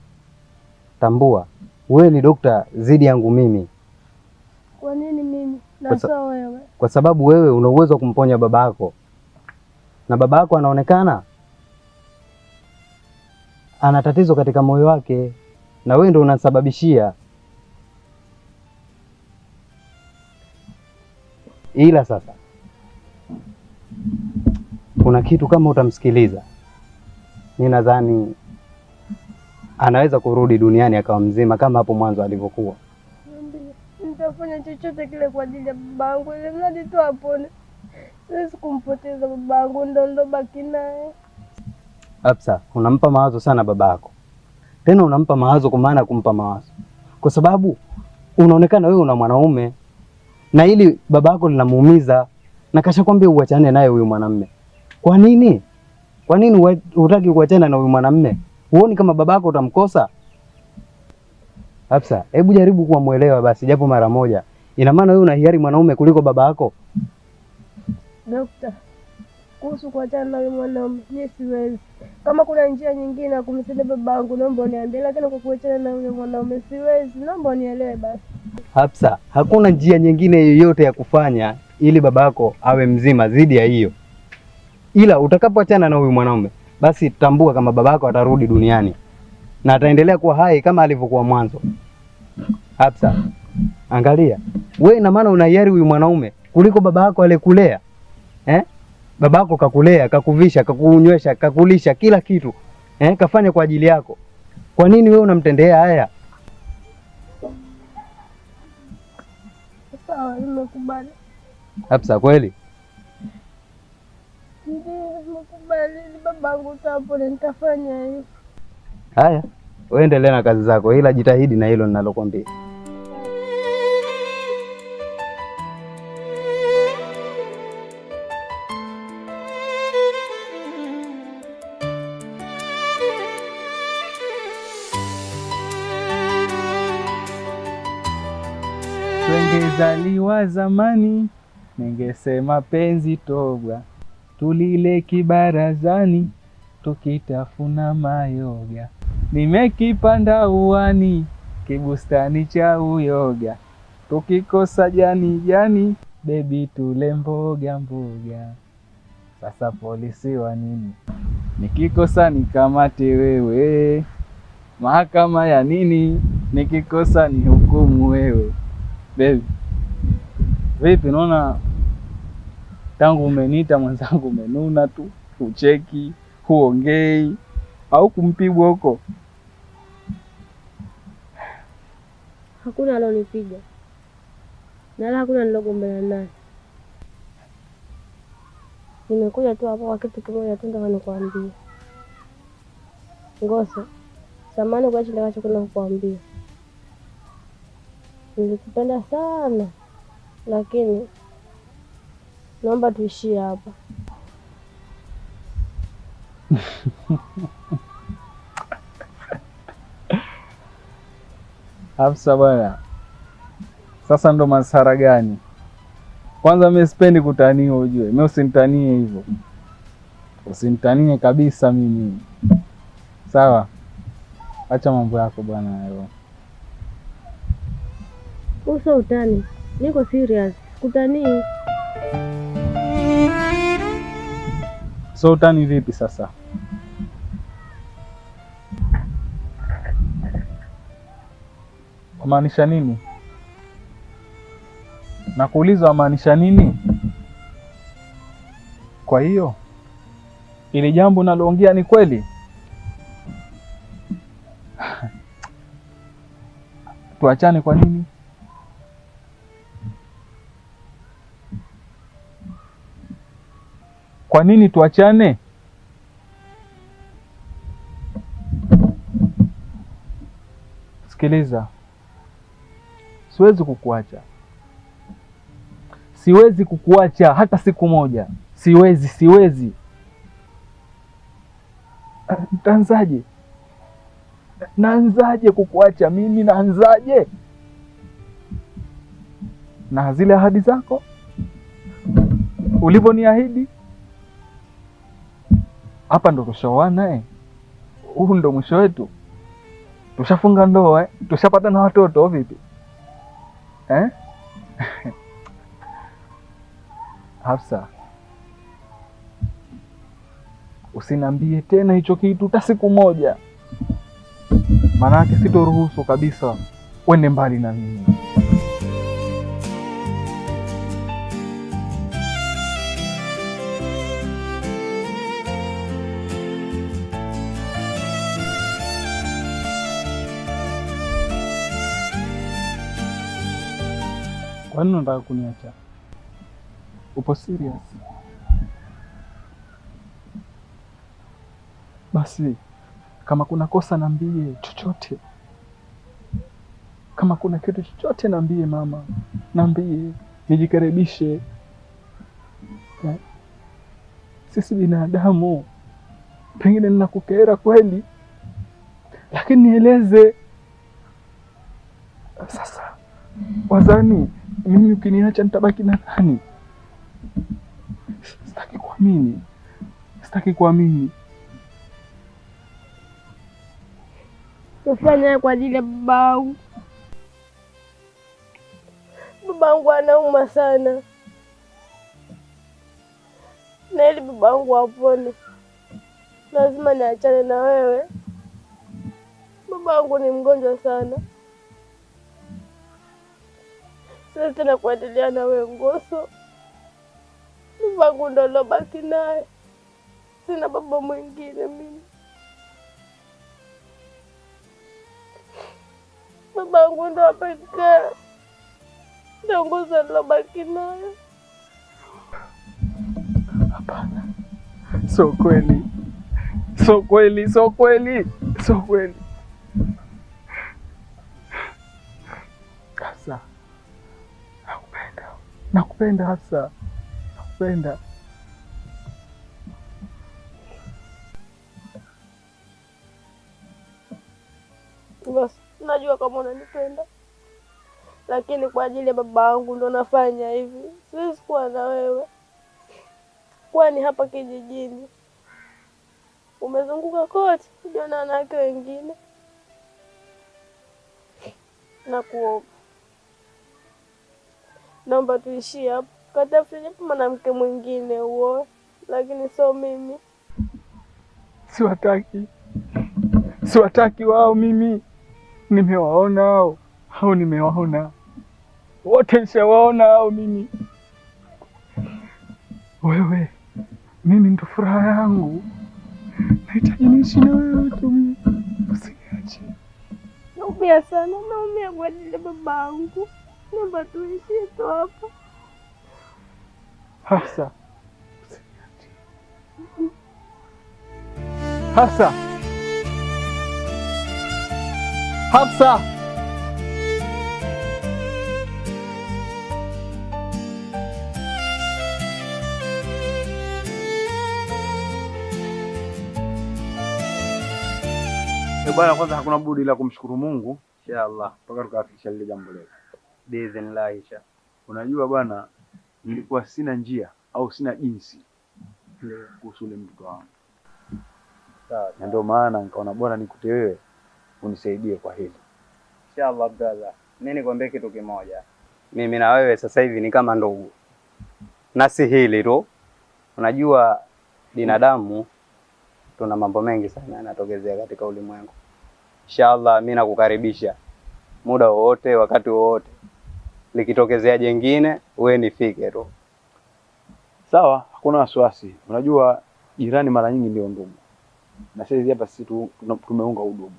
tambua wewe ni dokta zidi yangu mimi. Kwa nini mimi? Na sawa wewe. Kwa sababu wewe una uwezo wa kumponya babako, na babako anaonekana ana tatizo katika moyo wake, na wewe ndio unasababishia. Ila sasa kuna kitu, kama utamsikiliza, ninadhani anaweza kurudi duniani akawa mzima kama hapo mwanzo alivyokuwa. Nitafanya chochote kile kwa ajili ya babangu, ili mradi tu apone. Siwezi kumpoteza babangu, ndo baki naye. Hafsa, unampa mawazo sana babako, tena unampa mawazo kwa maana kumpa mawazo, kwa sababu unaonekana wewe una mwanaume na ili babako linamuumiza, na kashakwambia uachane naye huyu mwanamume. Kwa nini? Kwa nini hutaki kuachana na huyu mwanamume? Huoni kama babako utamkosa? Hafsa, hebu jaribu kuwa muelewa basi japo mara moja. Ina maana wewe unahiari mwanaume kuliko baba yako? Dokta, kuhusu kuachana na yule mwanaume, mimi siwezi. Kama kuna njia nyingine ya kumsaidia babangu naomba uniambie, lakini kwa kuachana na yule mwanaume siwezi. Naomba unielewe basi. Hafsa, hakuna njia nyingine yoyote ya kufanya ili babako awe mzima zidi ya hiyo. Ila utakapoachana na huyu mwanaume, basi tambua kama babako atarudi duniani na ataendelea kuwa hai kama alivyokuwa mwanzo. Hafsa, angalia, wewe ina maana unahiari huyu mwanaume kuliko babako alikulea. Babako kakulea, kakuvisha, kakunywesha, kakulisha kila kitu. Kafanya kwa ajili yako. Kwa nini wewe unamtendea haya? Sawa, nimekubali. Hafsa, kweli? Ndio, nimekubali. Babangu tapo nitafanya hiyo. Haya, wewe endelea na kazi zako, ila jitahidi na hilo ninalokuambia. Tungezaliwa zamani, ningesema penzi tobwa, tulile kibarazani, tukitafuna mayoga. Nimekipanda uwani, kibustani cha uyoga, tukikosa jani, baby tule mboga mboga. Sasa polisi wa nini? Nikikosa nikamate wewe, mahakama ya nini? Nikikosa ni hukumu wewe. Baby, vipi naona tangu umeniita mwenzangu umenuna tu, ucheki, huongei, au kumpigwa huko? Hakuna alonipiga. Na wala hakuna nilogombana naye. Nimekuja tu hapo kwa kitu kimoja tu nataka nikwambie. Ngoso, samahani kwa hicho nitakachokwenda kukuambia. Nilikupenda sana, lakini naomba tuishie hapa. Hafsa bwana, sasa ndo masara gani? Kwanza mimi sipendi kutaniwa, ujue. Mimi usinitanie hivyo. Usinitanie kabisa mimi. Sawa? Acha mambo yako bwana hayo. Uso utani. Niko serious. Kutanii. So utani vipi sasa? Wamaanisha nini? Nakuuliza wamaanisha nini? Kwa hiyo ili jambo naloongea ni kweli? Tuachane kwa nini? Kwa nini tuachane? Sikiliza. Siwezi kukuacha. Siwezi kukuacha hata siku moja. Siwezi. Nitaanzaje? Naanzaje kukuacha mimi? Naanzaje? Na zile ahadi zako ulivyoniahidi, hapa ndo tushaoana huu ndo mwisho wetu. Tushafunga ndoa tushapata na watoto vipi? Hafsa, usiniambie tena hicho kitu hata siku moja. Maanake sitoruhusu kabisa uende mbali na mimi. Kwa nini unataka kuniacha? Upo serious? Basi Kama kuna kosa niambie chochote. Kama kuna kitu chochote niambie mama. Niambie, nijikaribishe. Sisi binadamu. Pengine ninakukera kweli. Lakini nieleze. Sasa wazani mimi ukiniacha nitabaki na nani? Sitaki kuamini. Sitaki kuamini. Nafanya kwa ajili ya babangu. Babangu anauma sana. Na ili babangu apone, lazima niachane na wewe. Babangu ni mgonjwa sana. Siwezi tena kuendelea na wewe Ngoso. Babangu ndo lobaki naye. Sina baba mwingine mimi. Babangu ndo apekee. Ndio Ngoso lobaki naye. Hapana. So kweli. So kweli, so kweli. So kweli. Hafsa. Nakupenda. Nakupenda Hafsa. Nakupenda. Basi, najua kama unanipenda. Lakini kwa ajili ya babangu ndo nafanya hivi. Siwezi kuwa na wewe. Kwani hapa kijijini umezunguka kote, ujiona wanawake wengine. Nakuomba, naomba tuishie hapo. Katafute japo mwanamke mwingine uoe, lakini sio mimi. Siwataki. Siwataki wao mimi. Nimewaona hao. Hao nimewaona. Wote nishawaona hao mimi. Wewe, mimi ndo furaha yangu. Nahitaji niishi na wewe tu. Usiniache. Naumia sana, naumia kwa ajili ya babangu. Naomba tuishie tu hapa. Hafsa. Hafsa. Hafsa. Bwana, kwanza hakuna budi ila kumshukuru Mungu Inshallah. mpaka tukafikisha lile jambo letu. Biidhnillah inshallah. Unajua bwana, nilikuwa sina njia au sina jinsi kuhusu ule mtoto wangu. Sawa. Na ndio maana nikaona bora nikute wewe unisaidie kwa hili. Inshallah brother. Mimi nikwambie kitu kimoja. Mimi na wewe sasa hivi ni kama ndugu. Na si hili tu. Unajua binadamu tuna mambo mengi sana yanatokezea katika ulimwengu. Inshallah mimi nakukaribisha muda wowote, wakati wowote. Likitokezea jengine, wewe nifike tu. Sawa, hakuna wasiwasi. Unajua jirani mara nyingi ndio ndugu. Na sasa hapa sisi tumeunga udugu.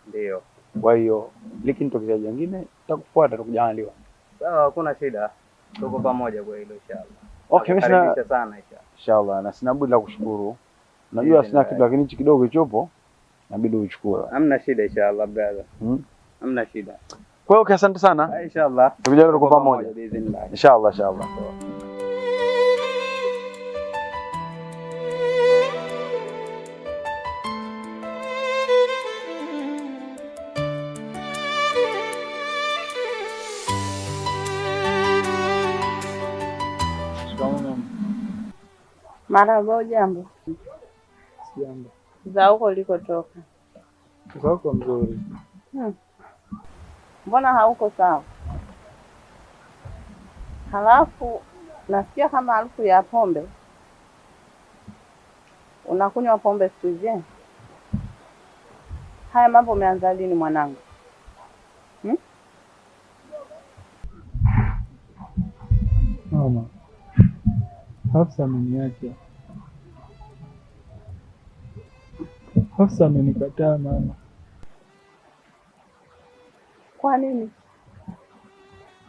Ndio. Kwa hiyo likinitokezea jengine nitakufuata tukujaliwa. Sawa, hakuna shida. Tuko pamoja kwa hilo inshallah. Okay, mimi nakaribisha sana inshallah. Na sina budi la kushukuru. Unajua sina kitu lakini hichi kidogo chopo inabidi uchukue. Hamna shida inshallah brother. Hamna shida. Kwa hiyo asante sana. Inshallah. Tukijaliwa tuko pamoja. Inshallah, inshallah. Marahaba, ujambo? Sijambo. Za huko ulikotoka? Uko mzuri. Mbona hauko sawa? Halafu nasikia kama harufu ya pombe. Unakunywa pombe siku hizi? Haya mambo umeanza lini mwanangu? Mama. Hafsa ameniacha. Hafsa amenikataa mama. Kwa nini?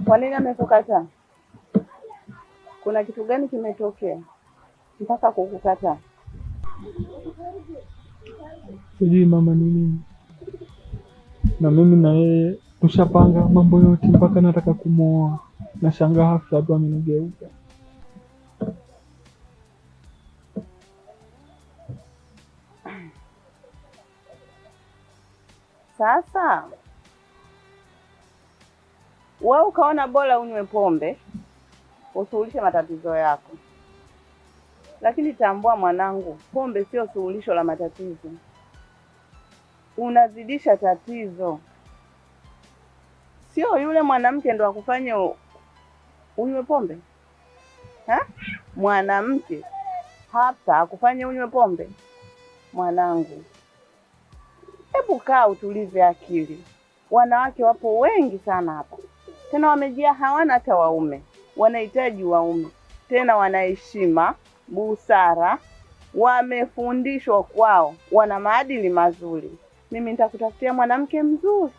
Kwa nini amekukataa? Kuna kitu gani kimetokea mpaka kukukataa? Sijui mama ni nini, na mimi na yeye tushapanga mambo yote mpaka nataka kumwoa. Nashangaa hafla tu amenigeuka. Sasa wewe ukaona bora unywe pombe usuluhishe matatizo yako, lakini tambua mwanangu, pombe sio suluhisho la matatizo, unazidisha tatizo. Sio yule mwanamke ndo akufanye unywe pombe ha? Mwanamke hata akufanye unywe pombe? Mwanangu, hebu kaa utulize akili. Wanawake wapo wengi sana hapa, tena wamejia, hawana hata waume, wanahitaji waume, tena wanaheshima, busara, wamefundishwa kwao, wana maadili mazuri. Mimi nitakutafutia mwanamke mzuri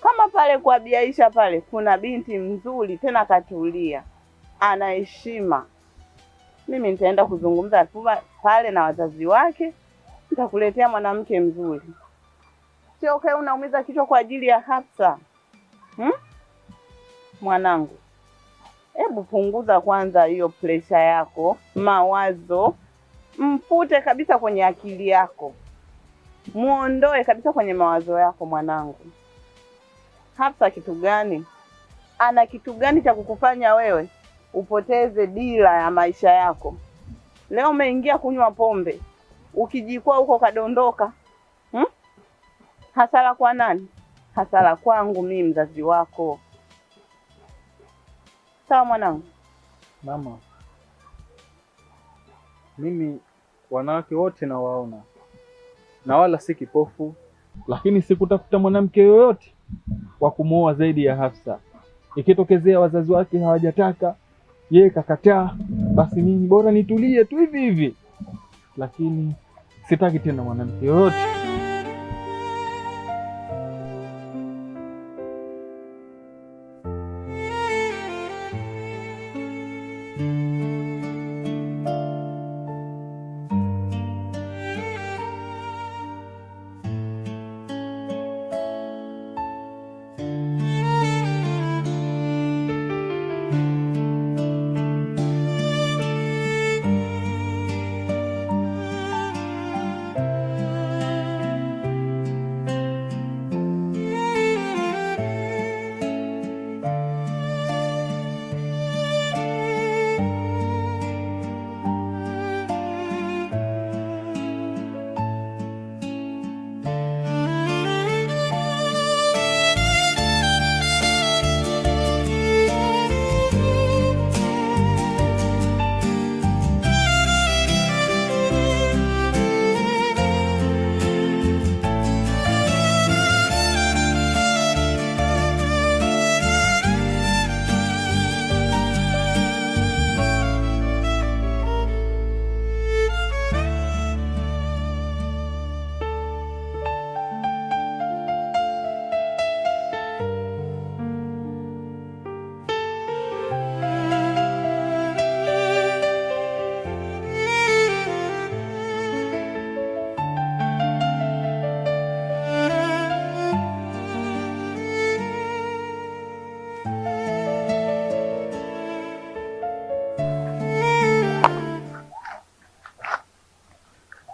kama pale kwa Bi Aisha pale, kuna binti mzuri tena katulia, ana heshima. Mimi nitaenda kuzungumza pale na wazazi wake, nitakuletea mwanamke mzuri. Sio kai unaumiza kichwa kwa ajili ya Hafsa. Mwanangu, hebu punguza kwanza hiyo pressure yako, mawazo mfute kabisa kwenye akili yako, muondoe kabisa kwenye mawazo yako mwanangu. Hafsa kitu gani? Ana kitu gani cha kukufanya wewe upoteze dira ya maisha yako? Leo umeingia kunywa pombe, ukijikwaa huko kadondoka. Hasara kwa nani? Hasara kwangu mimi, mzazi wako. Sawa mwanangu? Mama, mimi wanawake wote nawaona na wala si kipofu, lakini sikutafuta mwanamke yoyote wa kumwoa zaidi ya Hafsa. Ikitokezea wazazi wake hawajataka, yeye kakataa, basi mimi bora nitulie tu hivi hivi, lakini sitaki tena mwanamke yoyote.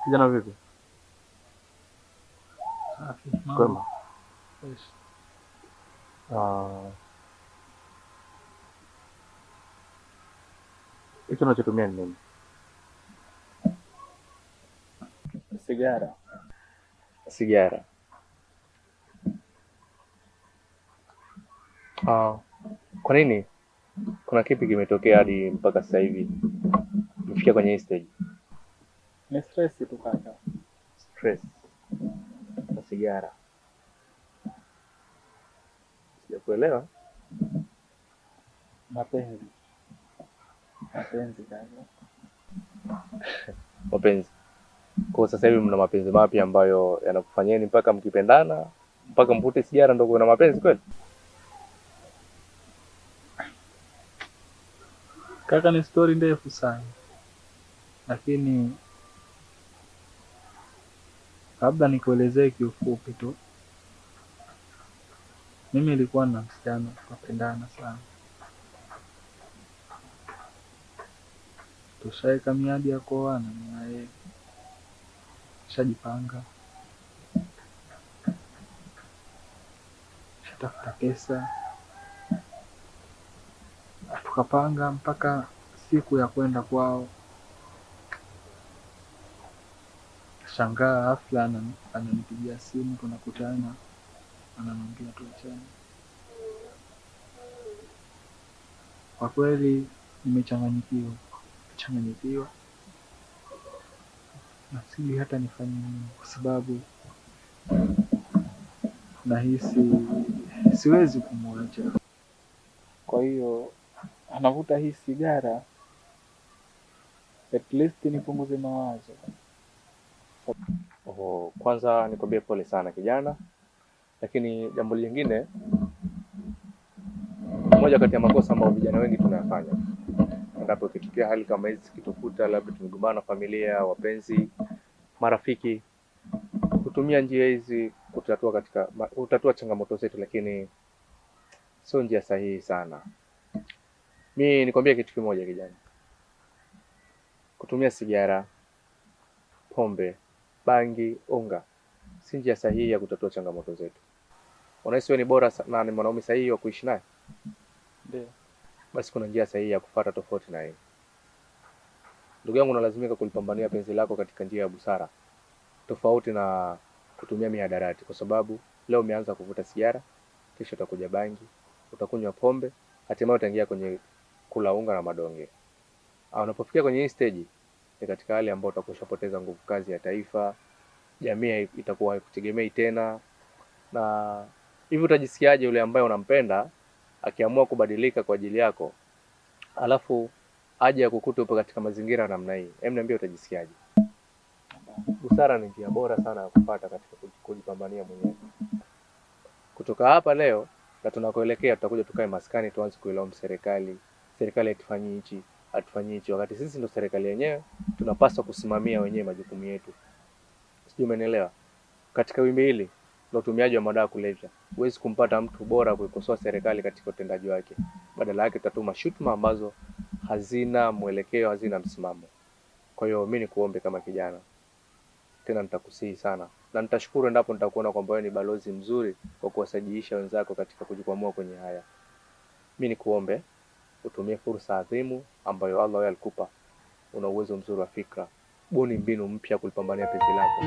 Kijana vipi? Kwema. Hicho unachotumia ni nini? Sigara. Sigara. Kwa nini? Kuna kipi kimetokea hadi mpaka sasa hivi umefikia kwenye hii stage? Ni stress tu kaka. Stress na sigara. Sijakuelewa. Mapenzi kaka. Mapenzi. Kwa sasa hivi mna mapenzi mapya ambayo yanakufanyeni mpaka mkipendana, mpaka mvute sigara ndio kuna mapenzi kweli? Kaka, ni story ndefu sana, lakini Labda nikuelezee kiufupi tu. Mimi nilikuwa na msichana tukapendana sana. Tushaweka miadi ya kuoana na yeye. Tushajipanga. Tushatafuta pesa. Tukapanga mpaka siku ya kwenda kwao. Shangaa hafla ananipigia simu, tunakutana, ananiambia tuachane. Kwa kweli nimechanganyikiwa na sijui hata nifanye nini, kwa sababu nahisi siwezi kumwacha. Kwa hiyo anavuta hii sigara, at least nipunguze mawazo. Kwanza nikwambie pole sana kijana, lakini jambo lingine, moja kati ya makosa ambayo vijana wengi tunayafanya, endapo ikitokea hali kama hizi kitukuta, labda tumegombana na familia, wapenzi, marafiki, kutumia njia hizi kutatua changamoto zetu, lakini sio njia sahihi sana. Mimi nikwambie kitu kimoja kijana, kutumia sigara, pombe, bangi, unga si njia sahihi ya kutatua changamoto zetu. Unahisi wewe ni bora na ni mwanaume sahihi wa kuishi naye? Ndio. Basi kuna njia sahihi ya kufuata tofauti na hii. Ndugu yangu, unalazimika kulipambania penzi lako katika njia ya busara, tofauti na kutumia mihadarati, kwa sababu leo umeanza kuvuta sigara, kesho utakuja bangi, utakunywa pombe, hatimaye utaingia kwenye kula unga na madonge. Unapofikia kwenye hii stage, ni katika hali ambayo utakushapoteza nguvu kazi ya taifa, jamii itakuwa haikutegemei tena, na hivi utajisikiaje yule ambaye unampenda akiamua kubadilika kwa ajili yako, alafu aje akukuta upo katika mazingira namna hii? Hebu niambie utajisikiaje? Busara ni njia bora sana ya kufuata katika kujipambania mwenyewe. Kutoka hapa leo na tunakoelekea, tutakuja tukae maskani tuanze kuilaumu serikali. Serikali haitufanyi hichi, hatufanyi hichi, wakati sisi ndo serikali yenyewe. Tunapaswa kusimamia wenyewe majukumu yetu. Sijui umenielewa? Katika wimbi hili la utumiaji wa madawa kulevya, huwezi kumpata mtu bora kuikosoa serikali katika utendaji wake. Badala yake tutatuma shutuma ambazo hazina mwelekeo, hazina msimamo. Kwa hiyo mimi nikuombe kama kijana, tena nitakusihi sana, na nitashukuru endapo nitakuona kwamba wewe ni balozi mzuri kwa kuwasajiisha wenzako katika kujikwamua kwenye haya. Mimi nikuombe utumie fursa adhimu ambayo Allah alikupa. Una uwezo mzuri wa fikra, buni mbinu mpya kulipambania penzi lako.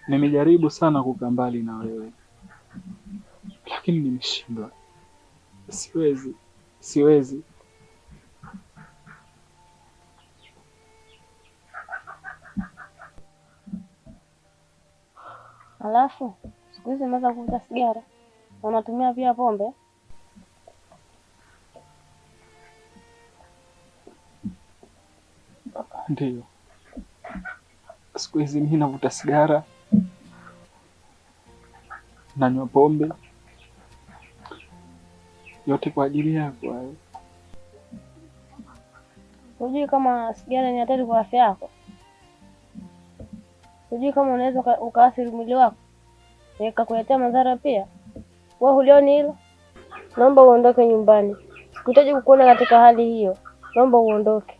Nimejaribu sana kukaa mbali na wewe, lakini nimeshindwa. Siwezi. Alafu siku hizi umeanza kuvuta sigara na unatumia pia pombe? Ndio, siku hizi mimi navuta sigara, nanywa pombe, yote kwa ajili yako wewe. Hujui kama sigara ni hatari kwa afya yako? Hujui kama unaweza ukaathiri mwili wako ikakuletea madhara pia? Wewe hulioni hilo? Naomba uondoke nyumbani. Sikuhitaji kukuona katika hali hiyo. Naomba uondoke.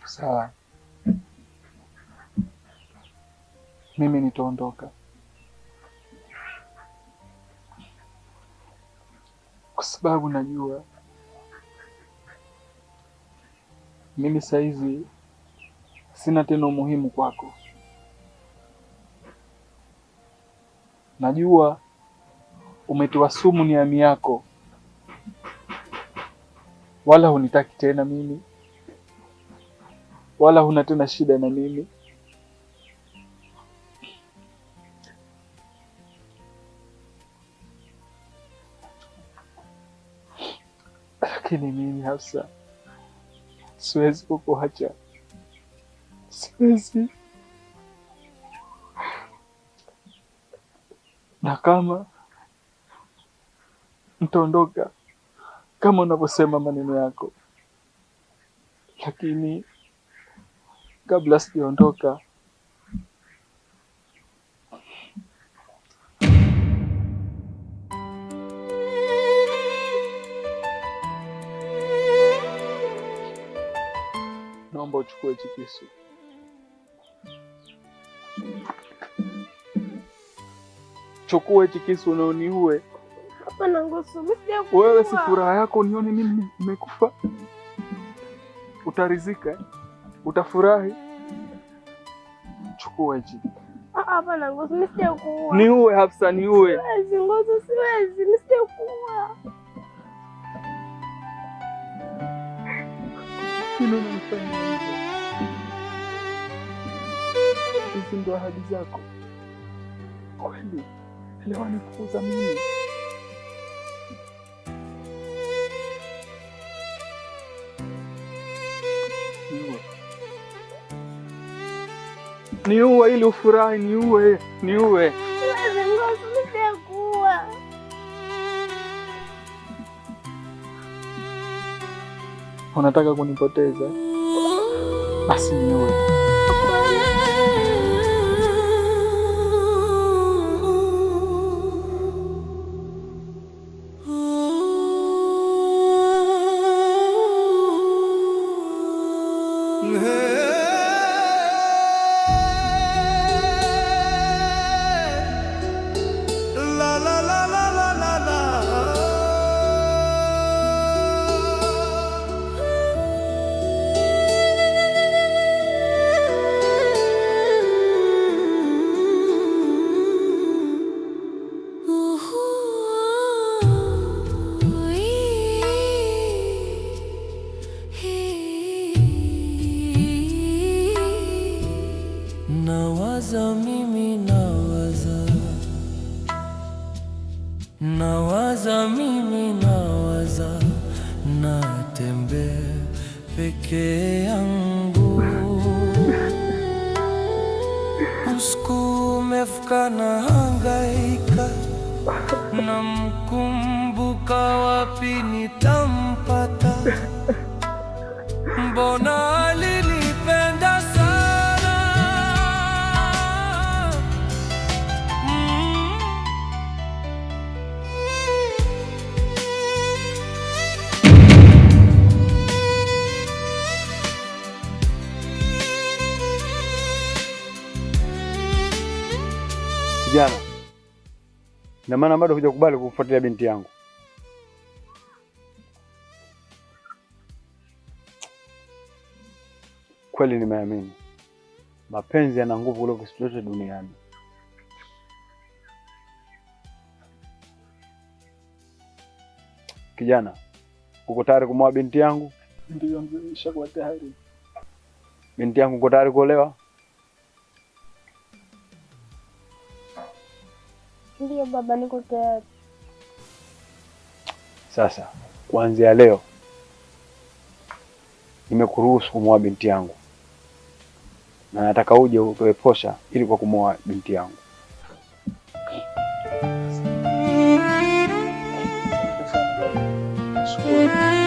Sawa, mimi nitaondoka kwa sababu najua mimi saizi sina tena umuhimu kwako. Najua umetiwa sumu niami yako, wala hunitaki tena mimi, wala huna tena shida na mimi. Lakini mimi Hafsa, siwezi kukuacha, siwezi. Na kama nitaondoka kama unavyosema maneno yako, lakini kabla sijaondoka, naomba uchukue hichi kisu. Chukua hichi kisu na uniue. Hapana Ngoso, mimi sijakufa. Wewe si furaha yako unione mimi nimekufa? Utarizika? Utafurahi? Chukua hichi. Hapana Ngoso, mimi sijakufa. Niue Hafsa, niue. Siwezi Ngoso, siwezi, mimi sijakufa. Kile unanifanya hivyo. Hizi ndo ahadi zako. Kweli, leo wanifukuza mimi. Niue ili ufurahi, niue. Siwezi Ngoso, mimi sijakufa. Unataka kunipoteza? Basi niue. nawaza, natembea peke yangu, usiku umefika na hangaika, namkumbuka wapi nitampata, mbona alinipenda sana. Kijana, na maana bado hujakubali kufuatilia binti yangu. Kweli nimeamini mapenzi yana nguvu kuliko kitu chochote duniani. Kijana, uko tayari kumwoa binti yangu? Ndio mzee, nishakuwa tayari. Binti yangu uko tayari kuolewa? Ndio baba, niko tayari. Sasa kuanzia leo nimekuruhusu kumwoa binti yangu, na nataka uje utoe posha ili kwa kumwoa binti yangu. Shukuru.